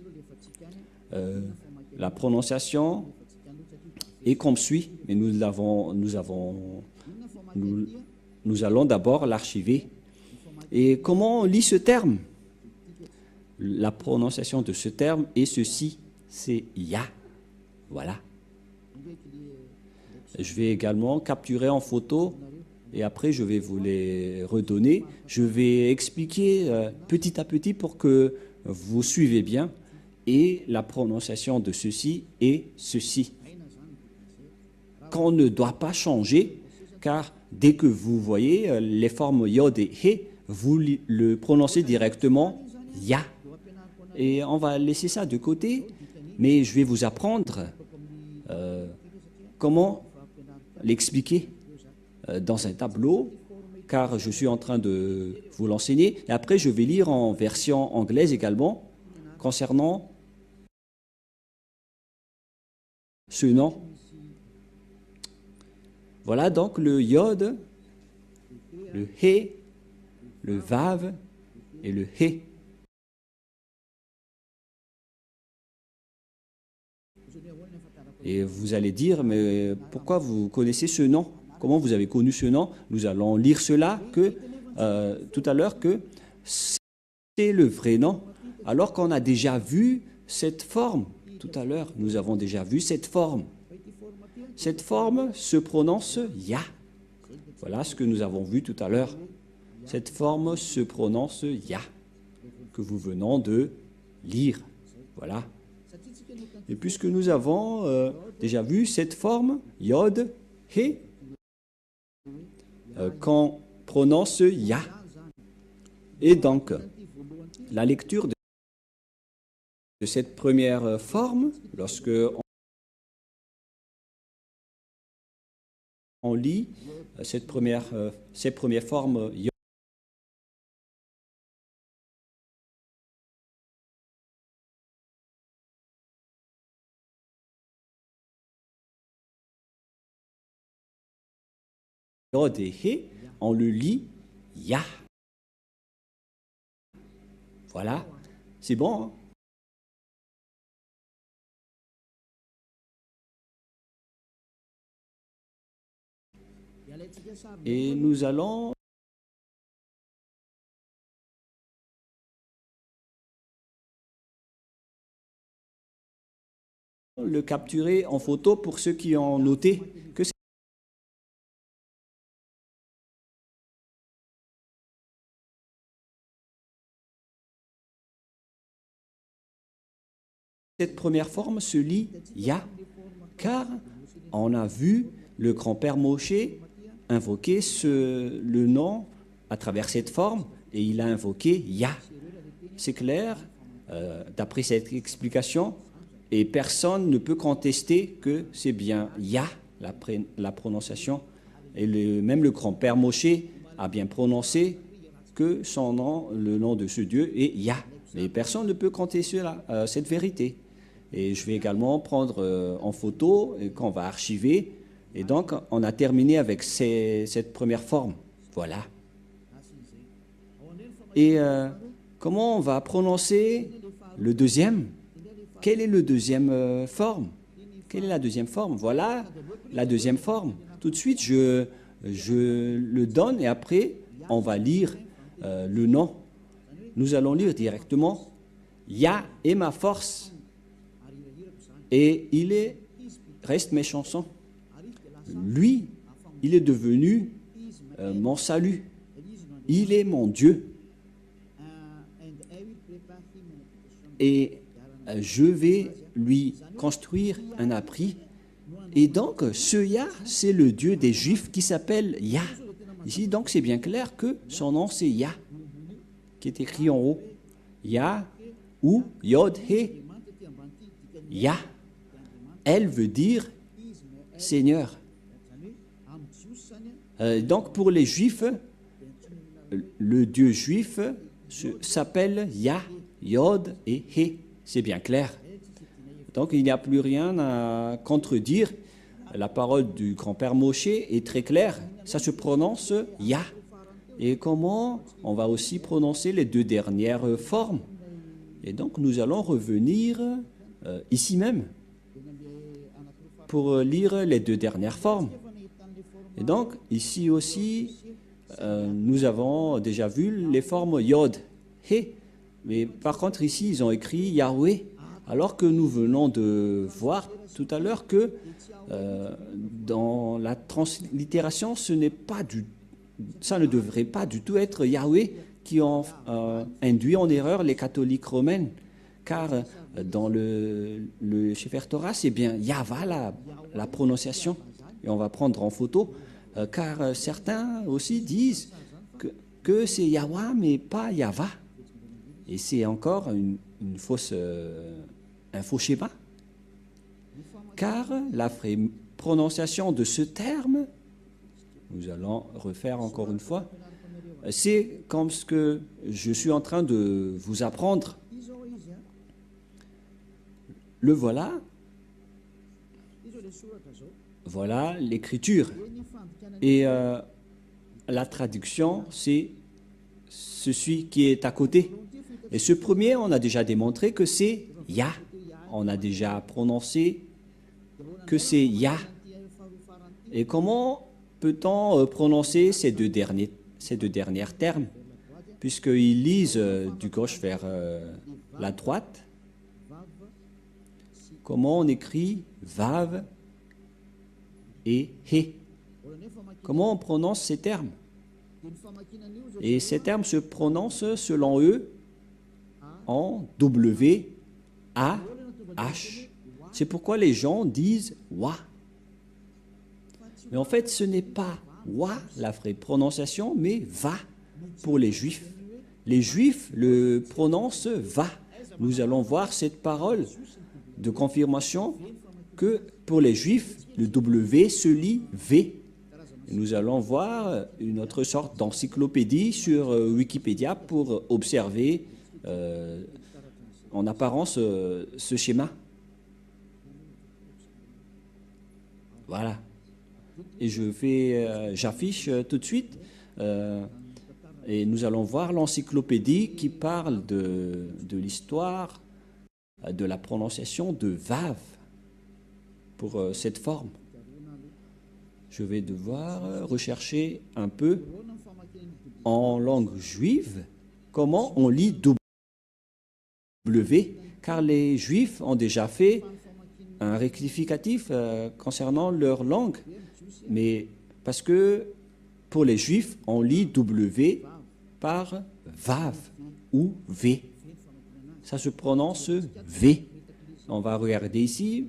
La prononciation est comme suit, mais nous allons d'abord l'archiver. Et comment on lit ce terme? La prononciation de ce terme est ceci, c'est Ya. Voilà. Je vais également capturer en photo et après je vais vous les redonner. Je vais expliquer petit à petit pour que vous suivez bien. Et la prononciation de ceci est ceci. Qu'on ne doit pas changer, car dès que vous voyez les formes Yod et He, vous le prononcez directement Ya. Et on va laisser ça de côté, mais je vais vous apprendre comment l'expliquer dans un tableau, car je suis en train de vous l'enseigner. Et après, je vais lire en version anglaise également, concernant ce nom. Voilà donc le Yod, le He, le Vav et le He. Et vous allez dire, mais pourquoi vous connaissez ce nom? Comment vous avez connu ce nom? Nous allons lire cela tout à l'heure que c'est le vrai nom, alors qu'on a déjà vu cette forme. Tout à l'heure, nous avons déjà vu cette forme. Cette forme se prononce Ya. Voilà ce que nous avons vu tout à l'heure. Cette forme se prononce Ya, que vous venons de lire. Voilà. Et puisque nous avons déjà vu cette forme, Yod, He, qu'on prononce Ya. Et donc, la lecture de cette première forme, lorsque on lit ces premières formes Yod, et He, on le lit Ya. Voilà, c'est bon, hein? Et nous allons le capturer en photo pour ceux qui ont noté que cette première forme se lit Ya, car on a vu le grand-père Moshe invoquer le nom à travers cette forme et il a invoqué Ya. C'est clair, d'après cette explication, et personne ne peut contester que c'est bien Ya, la prononciation. Et même le grand-père Moshe a bien prononcé que son nom, le nom de ce Dieu est Ya. Et personne ne peut contester cette vérité. Et je vais également prendre en photo et qu'on va archiver. Et donc, on a terminé avec cette première forme. Voilà. Et comment on va prononcer le deuxième? Quelle est le deuxième forme? Quelle est la deuxième forme? Voilà la deuxième forme. Tout de suite, je le donne et après, on va lire le nom. Nous allons lire directement « Ya est ma force ». Et reste mes chansons. Lui, il est devenu mon salut. Il est mon Dieu. Et je vais lui construire un abri. Et donc, ce Yah, c'est le Dieu des Juifs qui s'appelle Yah. Ici, donc, c'est bien clair que son nom, c'est Yah, qui est écrit en haut. Yah ou Yod He. Yah. Elle veut dire Seigneur. Donc, pour les Juifs, le Dieu juif s'appelle Yah, Yod et He. C'est bien clair. Donc, il n'y a plus rien à contredire. La parole du grand-père Moshe est très claire. Ça se prononce Yah. Et comment on va aussi prononcer les deux dernières formes. Et donc, nous allons revenir ici même pour lire les deux dernières formes. Et donc, ici aussi, nous avons déjà vu les formes Yod, He. Mais par contre, ici, ils ont écrit Yahweh, alors que nous venons de voir tout à l'heure que dans la translittération, ça ne devrait pas du tout être Yahweh qui ont induit en erreur les catholiques romains. Car dans le Sefer Torah, c'est bien Yahva la prononciation. Et on va prendre en photo, car certains aussi disent que c'est Yahweh, mais pas Yahva. Et c'est encore un faux schéma. Car la vraie prononciation de ce terme, nous allons refaire encore une fois, c'est comme ce que je suis en train de vous apprendre. Le voilà. Voilà l'écriture. Et la traduction, c'est celui qui est à côté. Et ce premier, on a déjà démontré que c'est Yah. On a déjà prononcé que c'est Yah. Et comment peut-on prononcer ces deux derniers termes, puisqu'ils lisent du gauche vers la droite? Comment on écrit Vav et He? Comment on prononce ces termes? Et ces termes se prononcent selon eux en W, A, H. C'est pourquoi les gens disent Wa. Mais en fait, ce n'est pas Wa, la vraie prononciation, mais Va pour les Juifs. Les Juifs le prononcent Va. Nous allons voir cette parole de confirmation que pour les Juifs, le W se lit V. Nous allons voir une autre sorte d'encyclopédie sur Wikipédia pour observer en apparence ce schéma. Voilà. Et j'affiche tout de suite et nous allons voir l'encyclopédie qui parle de l'histoire de la prononciation de Vav pour cette forme. Je vais devoir rechercher un peu en langue juive comment on lit W, car les Juifs ont déjà fait un rectificatif concernant leur langue, mais parce que pour les Juifs, on lit W par Vav ou V. Ça se prononce V. On va regarder ici.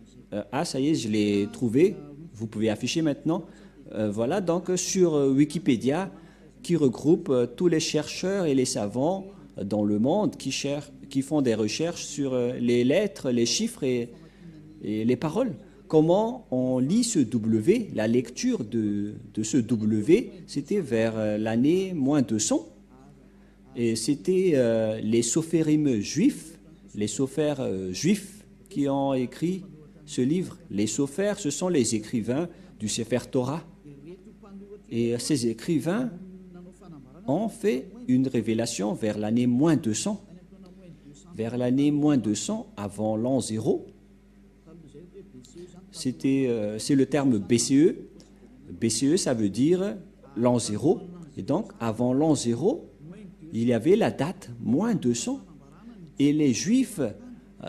Ah, ça y est, je l'ai trouvé. Vous pouvez afficher maintenant. Voilà, donc sur Wikipédia, qui regroupe tous les chercheurs et les savants dans le monde qui font des recherches sur les lettres, les chiffres et les paroles. Comment on lit ce W? La lecture de ce W, c'était vers l'année moins 200. Et c'était les sophérim juifs, les sophères juifs qui ont écrit ce livre. Les sophères, ce sont les écrivains du Sefer Torah. Et ces écrivains ont fait une révélation vers l'année moins 200. Vers l'année moins 200, avant l'an 0, c'est le terme BCE. BCE, ça veut dire l'an 0. Et donc, avant l'an 0, il y avait la date moins 200. Et les Juifs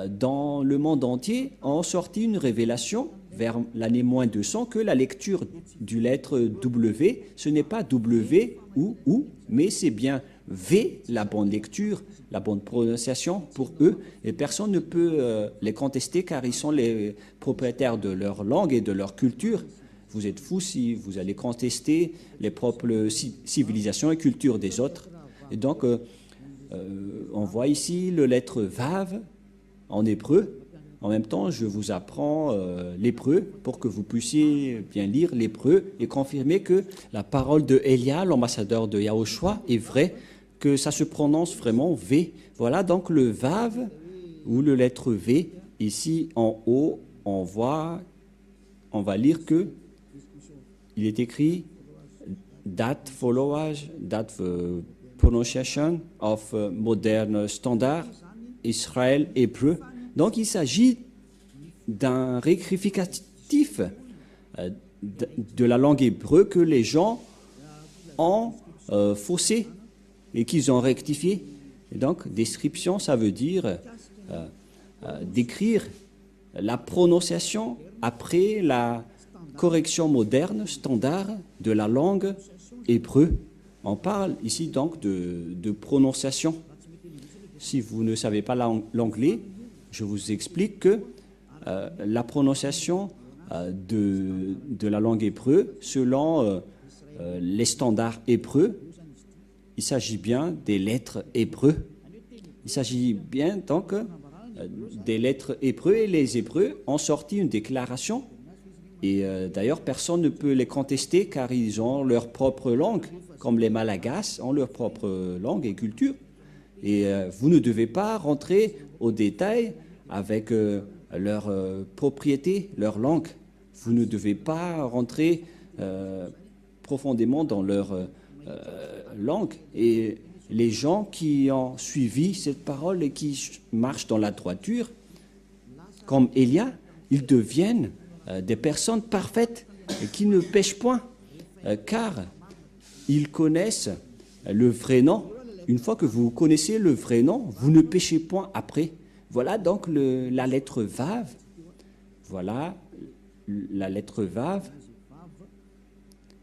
dans le monde entier ont sorti une révélation vers l'année moins 200 que la lecture du lettre W, ce n'est pas W ou, mais c'est bien V, la bonne lecture, la bonne prononciation pour eux, et personne ne peut les contester car ils sont les propriétaires de leur langue et de leur culture. Vous êtes fous si vous allez contester les propres civilisations et cultures des autres. Et donc, on voit ici le lettre Vav en hébreu. En même temps, je vous apprends l'hébreu pour que vous puissiez bien lire l'hébreu et confirmer que la parole de Elia, l'ambassadeur de Yahushua, est vraie, que ça se prononce vraiment V. Voilà donc le Vav ou le lettre V. Ici en haut, on va lire il est écrit that followage, that pronunciation of modern standard Israël hébreu. Donc, il s'agit d'un rectificatif de la langue hébreu que les gens ont faussé et qu'ils ont rectifié. Et donc, description, ça veut dire décrire la prononciation après la correction moderne, standard de la langue hébreu. On parle ici donc de prononciation. Si vous ne savez pas l'anglais, je vous explique que la prononciation de la langue hébreu, selon les standards hébreux, il s'agit bien des lettres hébreux. Il s'agit bien donc des lettres hébreux et les Hébreux ont sorti une déclaration. Et d'ailleurs, personne ne peut les contester car ils ont leur propre langue, comme les Malagasy ont leur propre langue et culture. Et vous ne devez pas rentrer au détail avec leur propriété, leur langue. Vous ne devez pas rentrer profondément dans leur langue. Et les gens qui ont suivi cette parole et qui marchent dans la droiture, comme Elia, ils deviennent des personnes parfaites et qui ne pêchent point, car ils connaissent le vrai nom. Une fois que vous connaissez le vrai nom, vous ne péchez point après. Voilà donc la lettre Vav. Voilà la lettre Vav.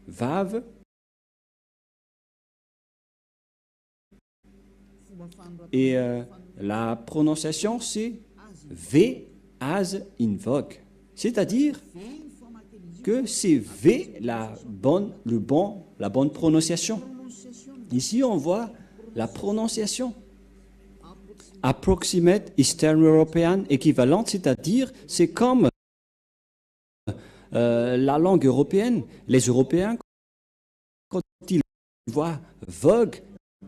Vav. Et la prononciation, c'est V as invoque. C'est-à-dire que c'est V la bonne prononciation. Ici, on voit la prononciation approximate Eastern European équivalente, c'est-à-dire c'est comme la langue européenne. Les Européens, quand ils voient Vogue,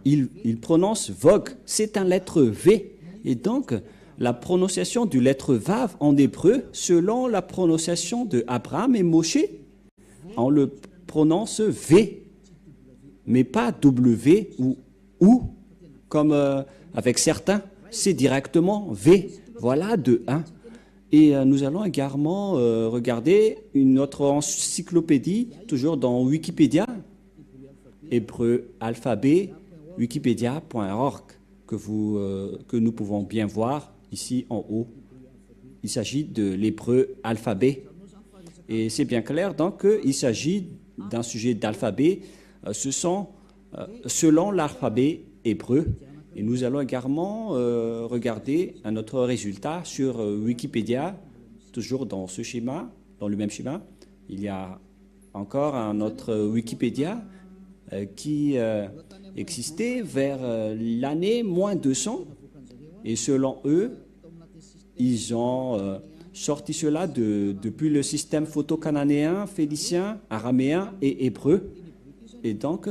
ils prononcent Vogue. C'est un lettre V. Et donc, la prononciation du lettre Vav en hébreu, selon la prononciation de Abraham et Moshe, on le prononce V, mais pas W ou comme avec certains, c'est directement V. Voilà de 1. Et nous allons également regarder une autre encyclopédie, toujours dans Wikipédia, hébreu alphabet, wikipedia.org, que nous pouvons bien voir ici en haut. Il s'agit de l'hébreu alphabet. Et c'est bien clair, donc, qu'il s'agit d'un sujet d'alphabet. Ce sont selon l'alphabet hébreu. Et nous allons également regarder un autre résultat sur Wikipédia, toujours dans ce schéma, dans le même schéma. Il y a encore un autre Wikipédia qui existait vers l'année moins 200. Et selon eux, ils ont sorti cela depuis le système photo-cananéen, phénicien, araméen et hébreu. Et donc,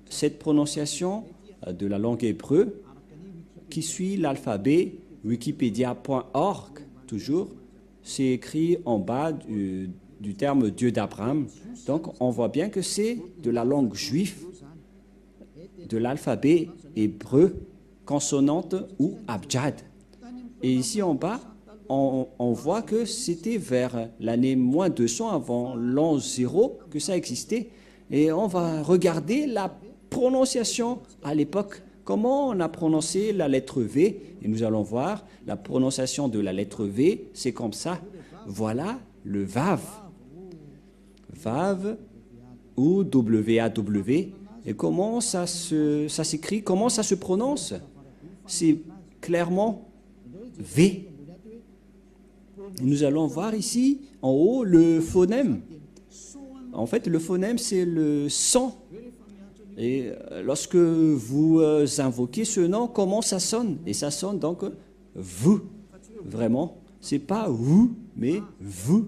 cette prononciation de la langue hébreu qui suit l'alphabet wikipedia.org, toujours, c'est écrit en bas du terme Dieu d'Abraham. Donc, on voit bien que c'est de la langue juive, de l'alphabet hébreu, consonante ou abjad. Et ici en bas, on voit que c'était vers l'année moins 200 avant l'an 0 que ça existait. Et on va regarder la prononciation à l'époque, Comment on a prononcé la lettre V? Et nous allons voir la prononciation de la lettre V, c'est comme ça. Voilà le Vav. Vav ou W-A-W. Et comment ça s'écrit? Comment ça se prononce? C'est clairement V. Nous allons voir ici, en haut, le phonème. En fait, le phonème, c'est le son. Et lorsque vous invoquez ce nom, comment ça sonne? Et ça sonne donc vous. Vraiment. C'est pas vous, mais vous.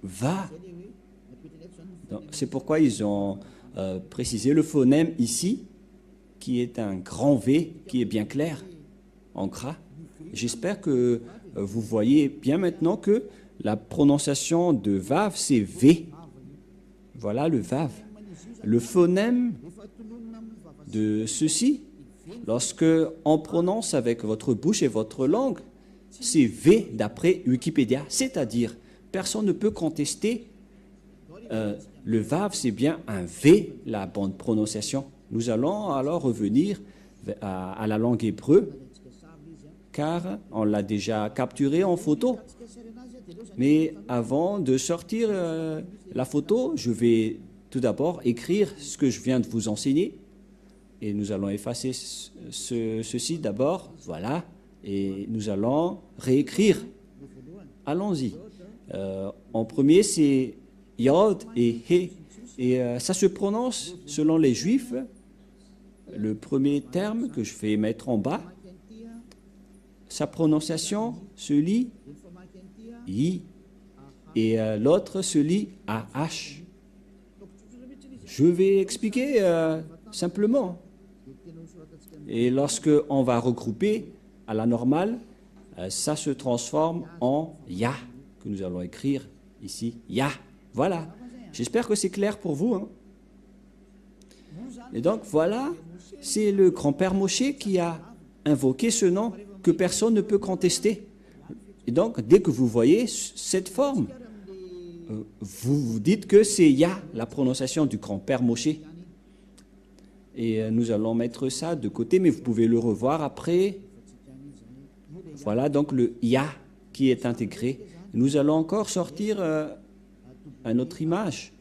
Va. C'est pourquoi ils ont précisé le phonème ici, qui est un grand V, qui est bien clair, en gras. J'espère que vous voyez bien maintenant que la prononciation de Vav, c'est V. Voilà le Vav. Le phonème de ceci, lorsque on prononce avec votre bouche et votre langue, c'est V d'après Wikipédia. C'est-à-dire, personne ne peut contester le Vav, c'est bien un V, la bonne prononciation. Nous allons alors revenir à la langue hébreu, car on l'a déjà capturé en photo. Mais avant de sortir la photo, je vais tout d'abord écrire ce que je viens de vous enseigner. Et nous allons effacer ceci d'abord, voilà. Et nous allons réécrire. Allons-y. En premier, c'est Yod et He. Et ça se prononce, selon les Juifs, le premier terme que je vais mettre en bas, sa prononciation se lit I et l'autre se lit AH. Je vais expliquer simplement. Et lorsque on va regrouper à la normale, ça se transforme en Ya, que nous allons écrire ici, Ya. Voilà. J'espère que c'est clair pour vous. Hein. Et donc, voilà, c'est le grand-père Moshe qui a invoqué ce nom que personne ne peut contester. Et donc, dès que vous voyez cette forme, vous vous dites que c'est Ya, la prononciation du grand-père Moshe. Et nous allons mettre ça de côté, mais vous pouvez le revoir après. Voilà donc le Ya qui est intégré. Nous allons encore sortir une autre image.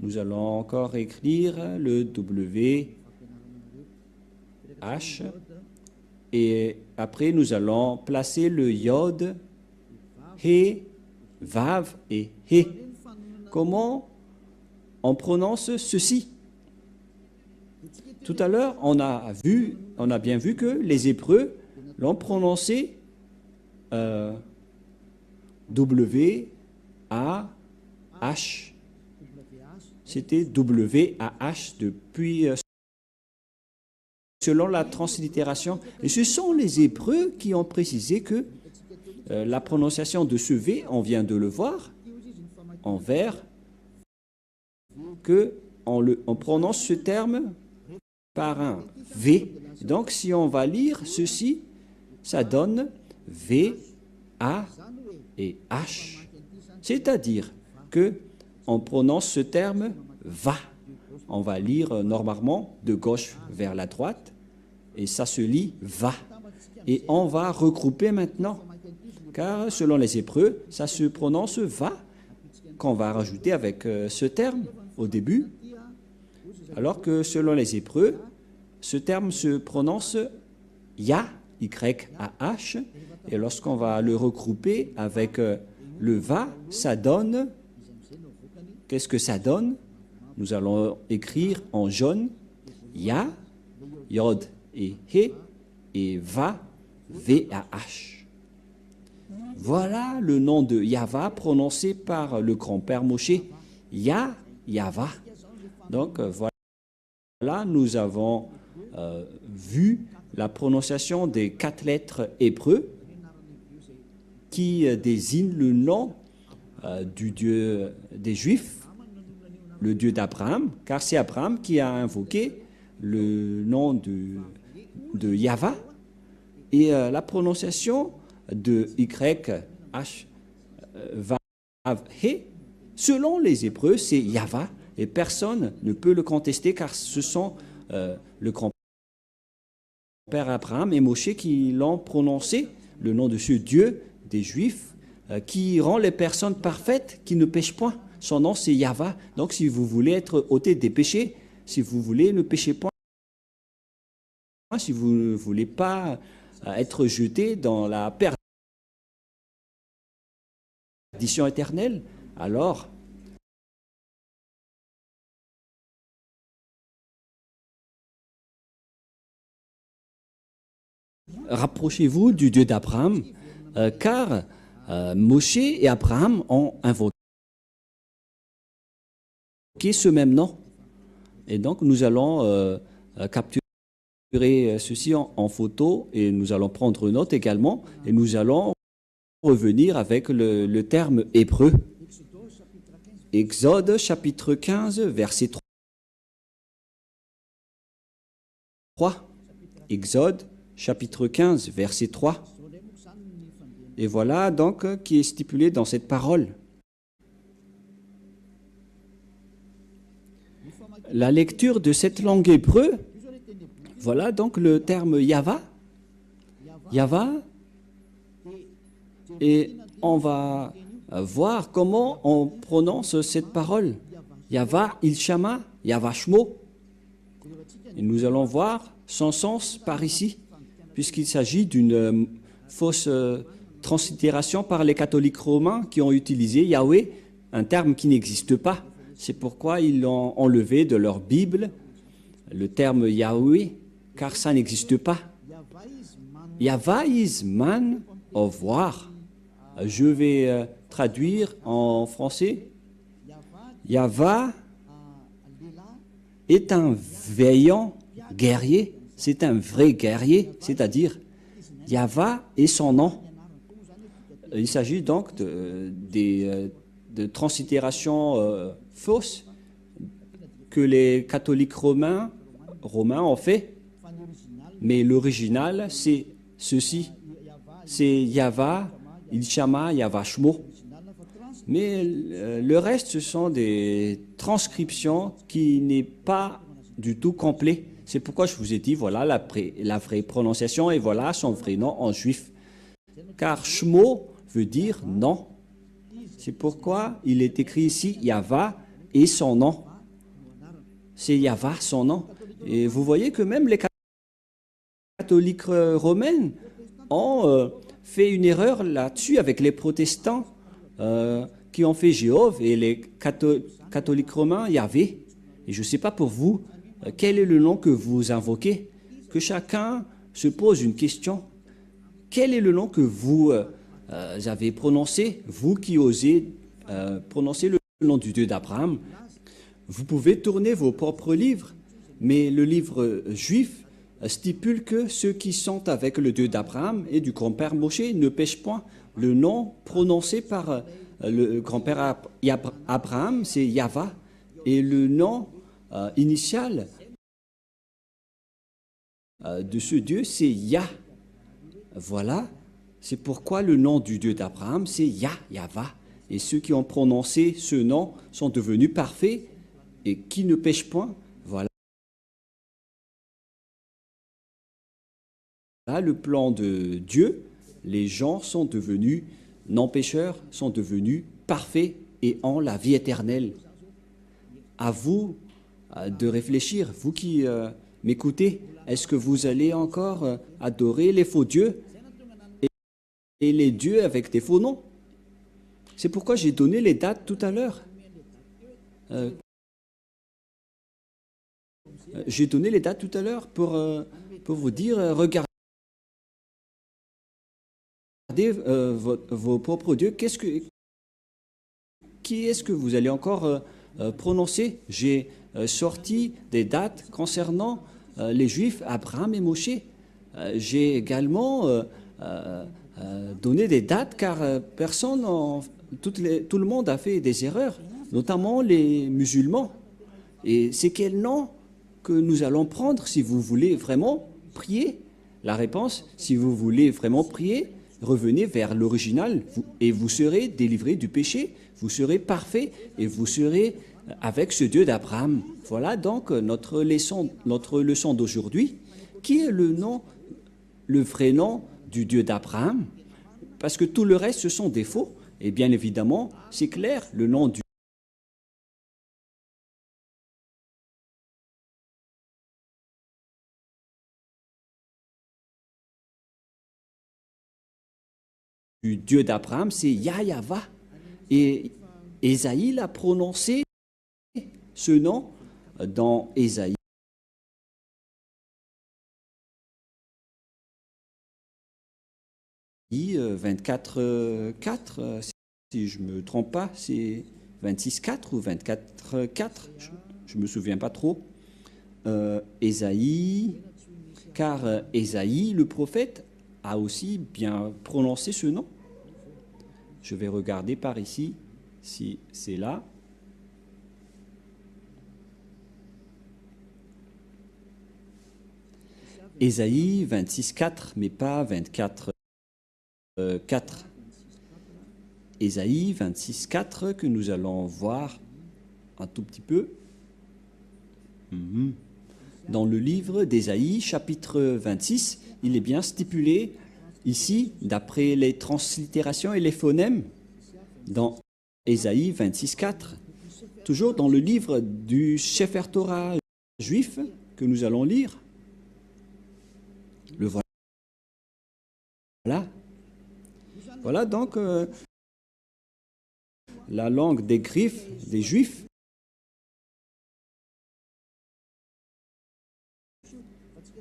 Nous allons encore écrire le W, H, et après nous allons placer le Yod, He, Vav et He. Comment on prononce ceci? Tout à l'heure, on a bien vu que les Hébreux l'ont prononcé W-A-H. C'était W-A-H depuis, selon la translittération. Et ce sont les Hébreux qui ont précisé que la prononciation de ce V, on vient de le voir, en vers, qu'on prononce ce terme par un V. Donc, si on va lire ceci, ça donne V, A et H. C'est-à-dire que on prononce ce terme va. On va lire normalement de gauche vers la droite et ça se lit va. Et on va regrouper maintenant, car selon les Hébreux, ça se prononce va, qu'on va rajouter avec ce terme au début, alors que selon les Hébreux, ce terme se prononce ya, Y-A-H, et lorsqu'on va le regrouper avec le va, ça donne, qu'est-ce que ça donne? Nous allons écrire en jaune ya, Yod et He, et va, V-A-H. Voilà le nom de Yahva prononcé par le grand-père Moshe, Ya, Yahva. Donc voilà, nous avons vu la prononciation des 4 lettres hébreux qui désignent le nom du Dieu des Juifs, le Dieu d'Abraham, car c'est Abraham qui a invoqué le nom de Yahva. Et la prononciation de Y-H, Vav, He, selon les Hébreux, c'est Yahva, et personne ne peut le contester car ce sont le grand père Abraham et Moshe qui l'ont prononcé, le nom de ce Dieu des Juifs, qui rend les personnes parfaites, qui ne pêchent point. Son nom, c'est Yahva. Donc, si vous voulez être ôté des péchés, si vous voulez ne péchez point, si vous ne voulez pas être jeté dans la perdition éternelle, alors rapprochez-vous du Dieu d'Abraham, car Moshe et Abraham ont invoqué ce même nom. Et donc, nous allons capturer ceci en photo et nous allons prendre note également et nous allons revenir avec le terme hébreu. Exode chapitre 15, verset 3. Exode chapitre 15, verset 3. Et voilà donc qui est stipulé dans cette parole. La lecture de cette langue hébreu, voilà donc le terme Yahva. Yahva, et on va voir comment on prononce cette parole. Yahva, Ilshama, Yahva Shmo. Et nous allons voir son sens par ici, puisqu'il s'agit d'une fausse translittération par les catholiques romains qui ont utilisé Yahweh, un terme qui n'existe pas. C'est pourquoi ils l'ont enlevé de leur Bible, le terme Yahweh, car ça n'existe pas. Yahva is man of war. Je vais traduire en français. Yahva est un vaillant guerrier, c'est un vrai guerrier, c'est-à-dire Yahva est son nom. Il s'agit donc de translittérations fausses que les catholiques romains ont fait, mais l'original c'est ceci, c'est Yahva, Ilshama, Yahva Shmo. Mais le reste, ce sont des transcriptions qui n'est pas du tout complet. C'est pourquoi je vous ai dit, voilà la vraie prononciation et voilà son vrai nom en juif. Car Shmo veut dire non. C'est pourquoi il est écrit ici Yahva et son nom. C'est Yahva, son nom. Et vous voyez que même les catholiques romains ont fait une erreur là-dessus avec les protestants qui ont fait Jéhovah et les catholiques romains Yahvé. Et je ne sais pas pour vous, quel est le nom que vous invoquez? Que chacun se pose une question. Quel est le nom que vous avez prononcé, vous qui osez prononcer le nom du Dieu d'Abraham? Vous pouvez tourner vos propres livres, mais le livre juif stipule que ceux qui sont avec le Dieu d'Abraham et du grand-père Moshe ne pêchent point. Le nom prononcé par le grand-père Abraham, c'est Yahva, et le nom initial de ce Dieu, c'est Yah. Voilà, c'est pourquoi le nom du Dieu d'Abraham, c'est Yahva. Et ceux qui ont prononcé ce nom sont devenus parfaits et qui ne pêchent point. Voilà le plan de Dieu. Les gens sont devenus non-pécheurs, sont devenus parfaits et ont la vie éternelle. À vous de réfléchir, vous qui m'écoutez, est-ce que vous allez encore adorer les faux dieux et les dieux avec des faux noms? C'est pourquoi j'ai donné les dates tout à l'heure. J'ai donné les dates tout à l'heure pour vous dire, regardez vos propres dieux. Qui est-ce que vous allez encore prononcer? J'ai sorti des dates concernant les Juifs, Abraham et Moshe. J'ai également donné des dates car tout le monde a fait des erreurs, notamment les musulmans. Et c'est quel nom que nous allons prendre si vous voulez vraiment prier? La réponse, si vous voulez vraiment prier, revenez vers l'original et vous serez délivrés du péché, vous serez parfaits et vous serez avec ce Dieu d'Abraham. Voilà donc notre leçon d'aujourd'hui qui est le nom, le vrai nom du Dieu d'Abraham? Parce que tout le reste, ce sont des faux. Et bien évidemment, c'est clair, le nom du Dieu d'Abraham, c'est Yahva. Et Ésaïe a prononcé ce nom dans Ésaïe 24:4, si je ne me trompe pas, c'est 26:4 ou 24:4, je ne me souviens pas trop. Ésaïe, car Ésaïe, le prophète, a aussi bien prononcé ce nom. Je vais regarder par ici si c'est là. Ésaïe 26:4, mais pas 24:4. Ésaïe 26:4 que nous allons voir un tout petit peu. Dans le livre d'Ésaïe, chapitre 26, il est bien stipulé ici, d'après les translittérations et les phonèmes, dans Ésaïe 26:4, toujours dans le livre du Sefer Torah juif que nous allons lire. Le voilà. Voilà donc la langue des griffes des Juifs.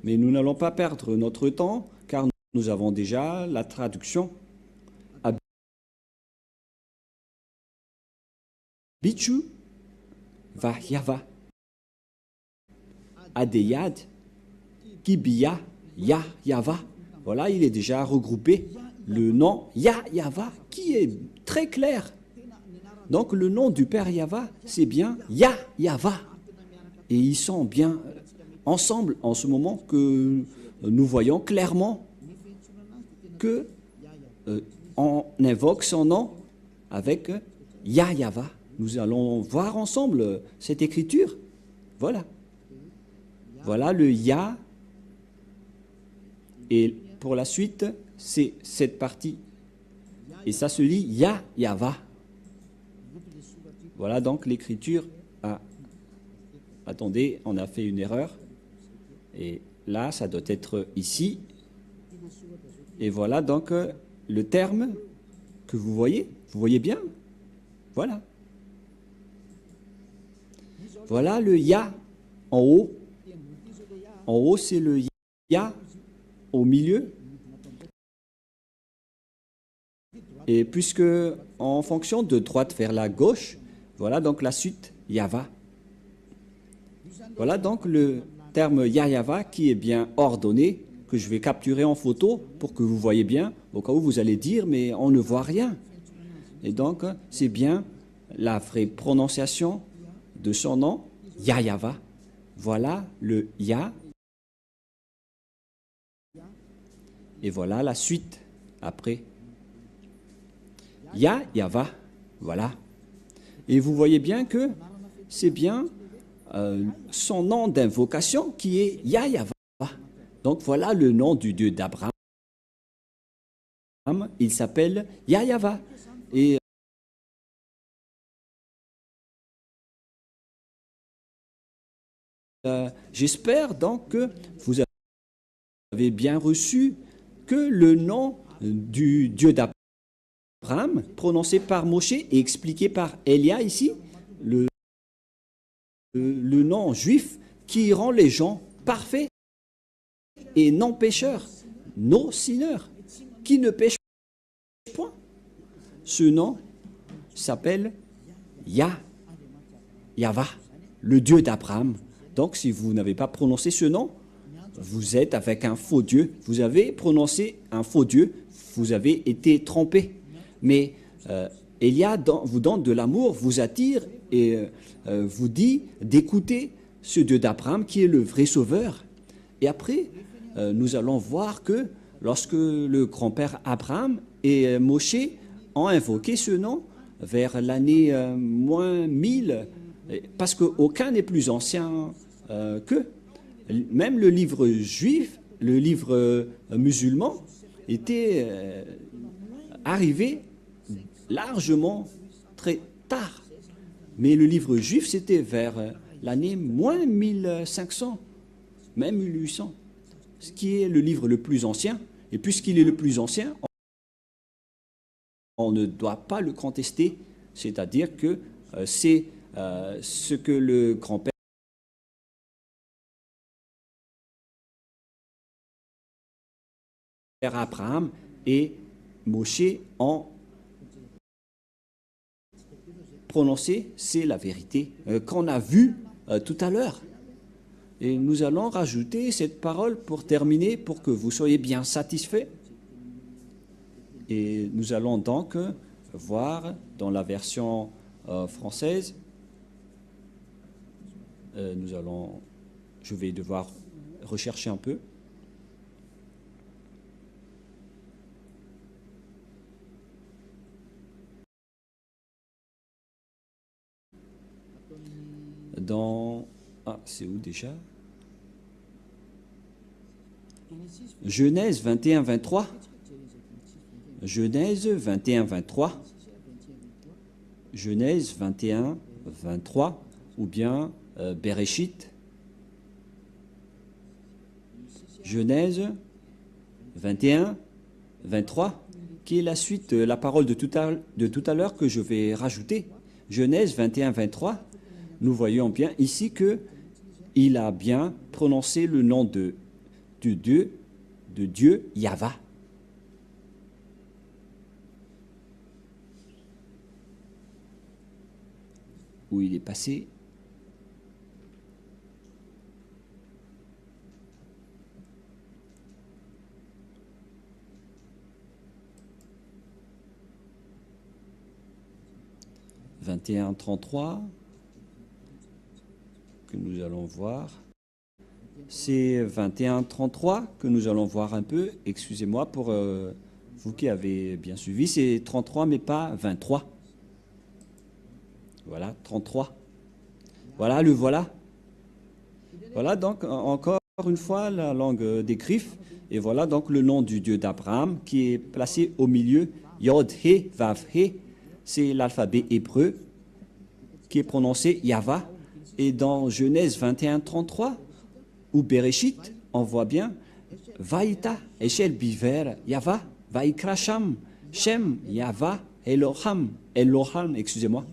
Mais nous n'allons pas perdre notre temps, car nous avons déjà la traduction. Bichu va Yava. Adeyad, Kibiya, Yava. Voilà, il est déjà regroupé. Le nom Yahva, qui est très clair. Donc le nom du Père Yahva, c'est bien Yahva. Et ils sont bien ensemble en ce moment que nous voyons clairement que on invoque son nom avec Yahva. Nous allons voir ensemble cette écriture. Voilà. Voilà le Ya. Et pour la suite, c'est cette partie. Et ça se lit Yahva. Voilà donc l'écriture. Ah, attendez, on a fait une erreur. Et là, ça doit être ici. Et voilà donc le terme que vous voyez. Vous voyez bien? Voilà. Voilà le Ya en haut. En haut, c'est le Ya au milieu. Et puisque en fonction de droite vers la gauche, voilà donc la suite Yahva. Voilà donc le terme Yahva qui est bien ordonné, que je vais capturer en photo pour que vous voyez bien, au cas où vous allez dire, mais on ne voit rien. Et donc, c'est bien la vraie prononciation de son nom, Yahva. Voilà le Ya. Et voilà la suite après. Yahva. Voilà. Et vous voyez bien que c'est bien son nom d'invocation qui est Yahva. Donc voilà le nom du Dieu d'Abraham. Il s'appelle Yahva. Et j'espère donc que vous avez bien reçu que le nom du Dieu d'Abraham, prononcé par Moshe et expliqué par Elia ici, le nom juif qui rend les gens parfaits et non pécheurs, no sinner, qui ne pêchent point. Ce nom s'appelle Yahva, le Dieu d'Abraham. Donc si vous n'avez pas prononcé ce nom, vous êtes avec un faux Dieu. Vous avez prononcé un faux Dieu. Vous avez été trompé. Mais Elia vous donne de l'amour, vous attire et vous dit d'écouter ce Dieu d'Abraham qui est le vrai sauveur. Et après, nous allons voir que lorsque le grand-père Abraham et Moshe ont invoqué ce nom vers l'année moins 1000, parce qu'aucun n'est plus ancien qu'eux. même le livre juif, le livre musulman, était arrivé largement très tard. Mais le livre juif, c'était vers l'année moins 1500, même 1800, ce qui est le livre le plus ancien. Et puisqu'il est le plus ancien, on ne doit pas le contester, c'est-à-dire que c'est ce que le grand-père Abraham et Moshe ont prononcé, c'est la vérité qu'on a vue tout à l'heure. Et nous allons rajouter cette parole pour terminer, pour que vous soyez bien satisfaits. Et nous allons donc voir dans la version française, je vais devoir rechercher un peu. C'est où déjà? Genèse 21, 23. Genèse 21, 23. Genèse 21, 23. Ou bien Bereshit. Genèse 21, 23, qui est la suite de la parole de tout à l'heure que je vais rajouter. Genèse 21, 23. Nous voyons bien ici qu'il a bien prononcé le nom de Dieu, Yahva. Où il est passé. « 21-33 » que nous allons voir. C'est 21-33 que nous allons voir un peu. Excusez-moi pour vous qui avez bien suivi. C'est 33 mais pas 23. Voilà, 33. Voilà, le voilà. Voilà donc encore une fois la langue des griffes. Et voilà donc le nom du Dieu d'Abraham qui est placé au milieu. Yod, He, Vav, He. C'est l'alphabet hébreu qui est prononcé Yahva. Et dans Genèse 21, 33, ou Bereshit, on voit bien Vaïta, Eshel Biver, Yahva, Vaïkra Sham, Shem, Yahva, Eloham, excusez-moi.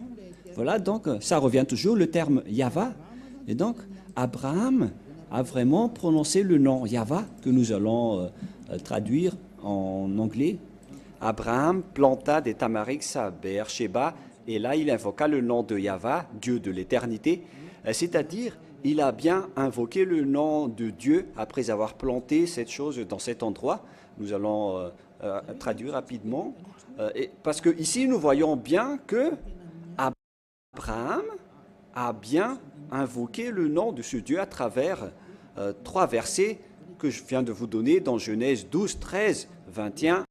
Voilà, donc ça revient toujours, le terme Yahva. Et donc, Abraham a vraiment prononcé le nom Yahva, que nous allons traduire en anglais. Abraham planta des tamariks à Beersheba, et là il invoqua le nom de Yahva, Dieu de l'éternité, c'est-à-dire il a bien invoqué le nom de Dieu après avoir planté cette chose dans cet endroit. Nous allons traduire rapidement, parce que ici nous voyons bien que Abraham a bien invoqué le nom de ce Dieu à travers 3 versets que je viens de vous donner dans Genèse 12, 13, 21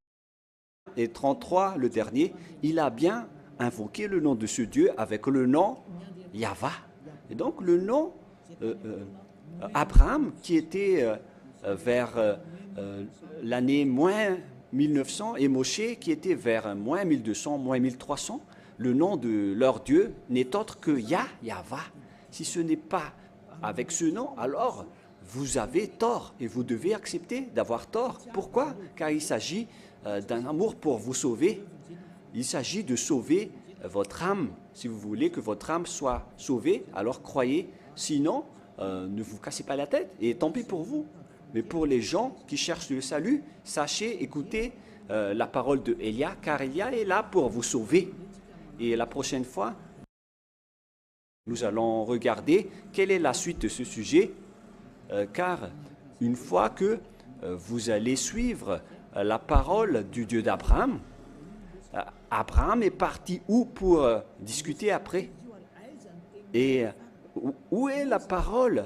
et 33, le dernier. Il a bien invoqué le nom de ce Dieu avec le nom Yahva. Et donc le nom Abraham, qui était vers l'année moins 1900, et Moshe, qui était vers moins 1200, moins 1300, le nom de leur Dieu n'est autre que Yahva. Si ce n'est pas avec ce nom, alors vous avez tort et vous devez accepter d'avoir tort. Pourquoi? Car il s'agit d'un amour pour vous sauver. Il s'agit de sauver votre âme. Si vous voulez que votre âme soit sauvée, alors croyez. Sinon, ne vous cassez pas la tête et tant pis pour vous. Mais pour les gens qui cherchent le salut, sachez, écoutez la parole de Élia, car Élia est là pour vous sauver. Et la prochaine fois, nous allons regarder quelle est la suite de ce sujet, car une fois que vous allez suivre la parole du Dieu d'Abraham, Abraham est parti où pour discuter après? Et où est la parole,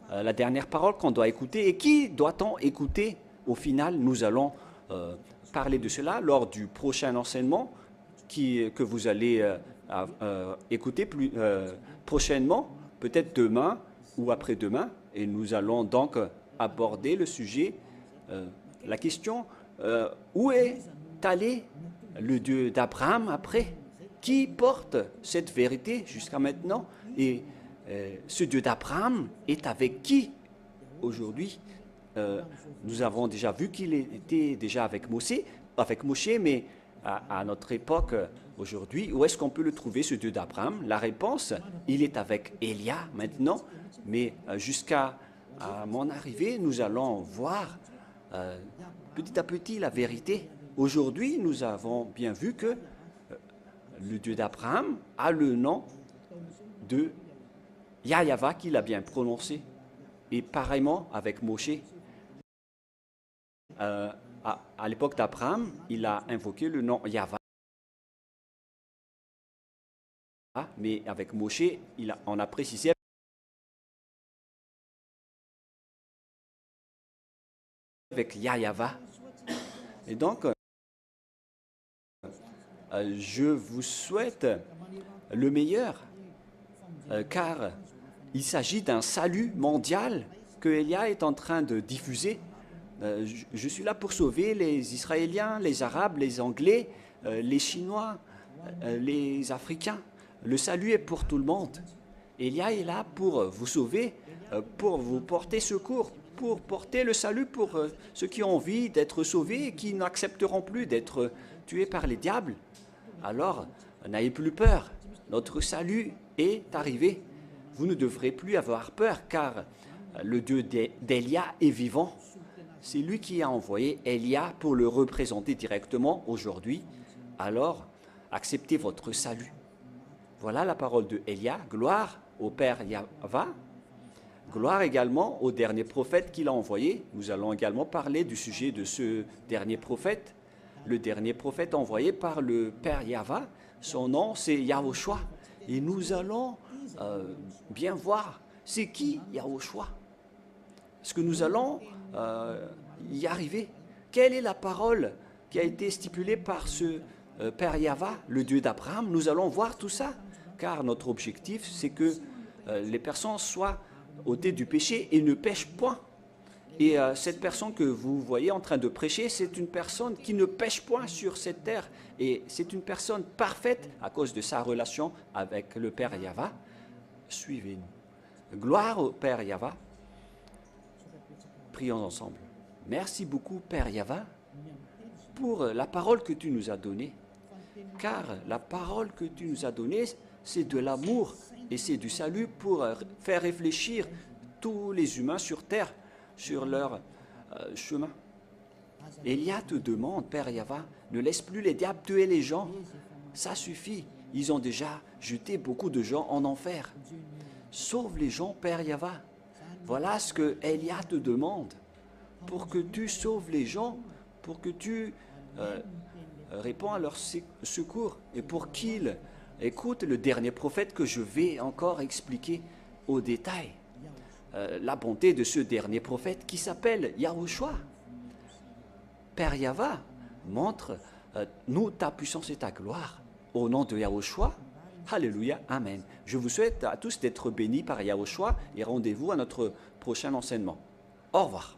la dernière parole qu'on doit écouter? Et qui doit-on écouter? Au final, nous allons parler de cela lors du prochain enseignement que vous allez écouter prochainement, peut-être demain ou après-demain. Et nous allons donc aborder le sujet, la question, où est allé le Dieu d'Abraham après? Qui porte cette vérité jusqu'à maintenant? Et ce Dieu d'Abraham est avec qui aujourd'hui? Nous avons déjà vu qu'il était déjà avec Moshe, mais à notre époque, aujourd'hui, où est-ce qu'on peut le trouver, ce Dieu d'Abraham? La réponse, il est avec Élia maintenant, mais jusqu'à mon arrivée, nous allons voir petit à petit la vérité. Aujourd'hui, nous avons bien vu que le Dieu d'Abraham a le nom de Yahva qu'il a bien prononcé. Et pareillement avec Moshe. À l'époque d'Abraham, il a invoqué le nom Yahva. Mais avec Moshe, on a précisé avec Yahva. Et donc, je vous souhaite le meilleur, car il s'agit d'un salut mondial que Élia est en train de diffuser. Je suis là pour sauver les Israéliens, les Arabes, les Anglais, les Chinois, les Africains. Le salut est pour tout le monde. Élia est là pour vous sauver, pour vous porter secours, pour porter le salut pour ceux qui ont envie d'être sauvés et qui n'accepteront plus d'être tués par les diables. Alors, n'ayez plus peur. Notre salut est arrivé. Vous ne devrez plus avoir peur, car le Dieu d'Élia est vivant. C'est lui qui a envoyé Élia pour le représenter directement aujourd'hui. Alors, acceptez votre salut. Voilà la parole de Élia. Gloire au Père Yahva. Gloire également au dernier prophète qu'il a envoyé. Nous allons également parler du sujet de ce dernier prophète. Le dernier prophète envoyé par le Père Yahva. Son nom, c'est Yahushua. Et nous allons bien voir c'est qui Yahushua. Est-ce que nous allons y arriver? Quelle est la parole qui a été stipulée par ce Père Yahva, le Dieu d'Abraham? Nous allons voir tout ça, car notre objectif, c'est que les personnes soient ôtées du péché et ne pêchent point. Et cette personne que vous voyez en train de prêcher, c'est une personne qui ne pêche point sur cette terre. Et c'est une personne parfaite à cause de sa relation avec le Père Yahva. Suivez-nous. Gloire au Père Yahva. Prions ensemble. Merci beaucoup, Père Yahva, pour la parole que tu nous as donnée. Car la parole que tu nous as donnée, c'est de l'amour et c'est du salut pour faire réfléchir tous les humains sur terre, sur leur chemin. Élia te demande, Père Yahva, ne laisse plus les diables tuer les gens. Ça suffit. Ils ont déjà jeté beaucoup de gens en enfer. Sauve les gens, Père Yahva. Voilà ce que Élia te demande. Pour que tu sauves les gens, pour que tu réponds à leur secours et pour qu'ils écoutent le dernier prophète que je vais encore expliquer au détail. La bonté de ce dernier prophète qui s'appelle Yahushua. Père Yahva, montre-nous ta puissance et ta gloire. Au nom de Yahushua, Alléluia, Amen. Je vous souhaite à tous d'être bénis par Yahushua et rendez-vous à notre prochain enseignement. Au revoir.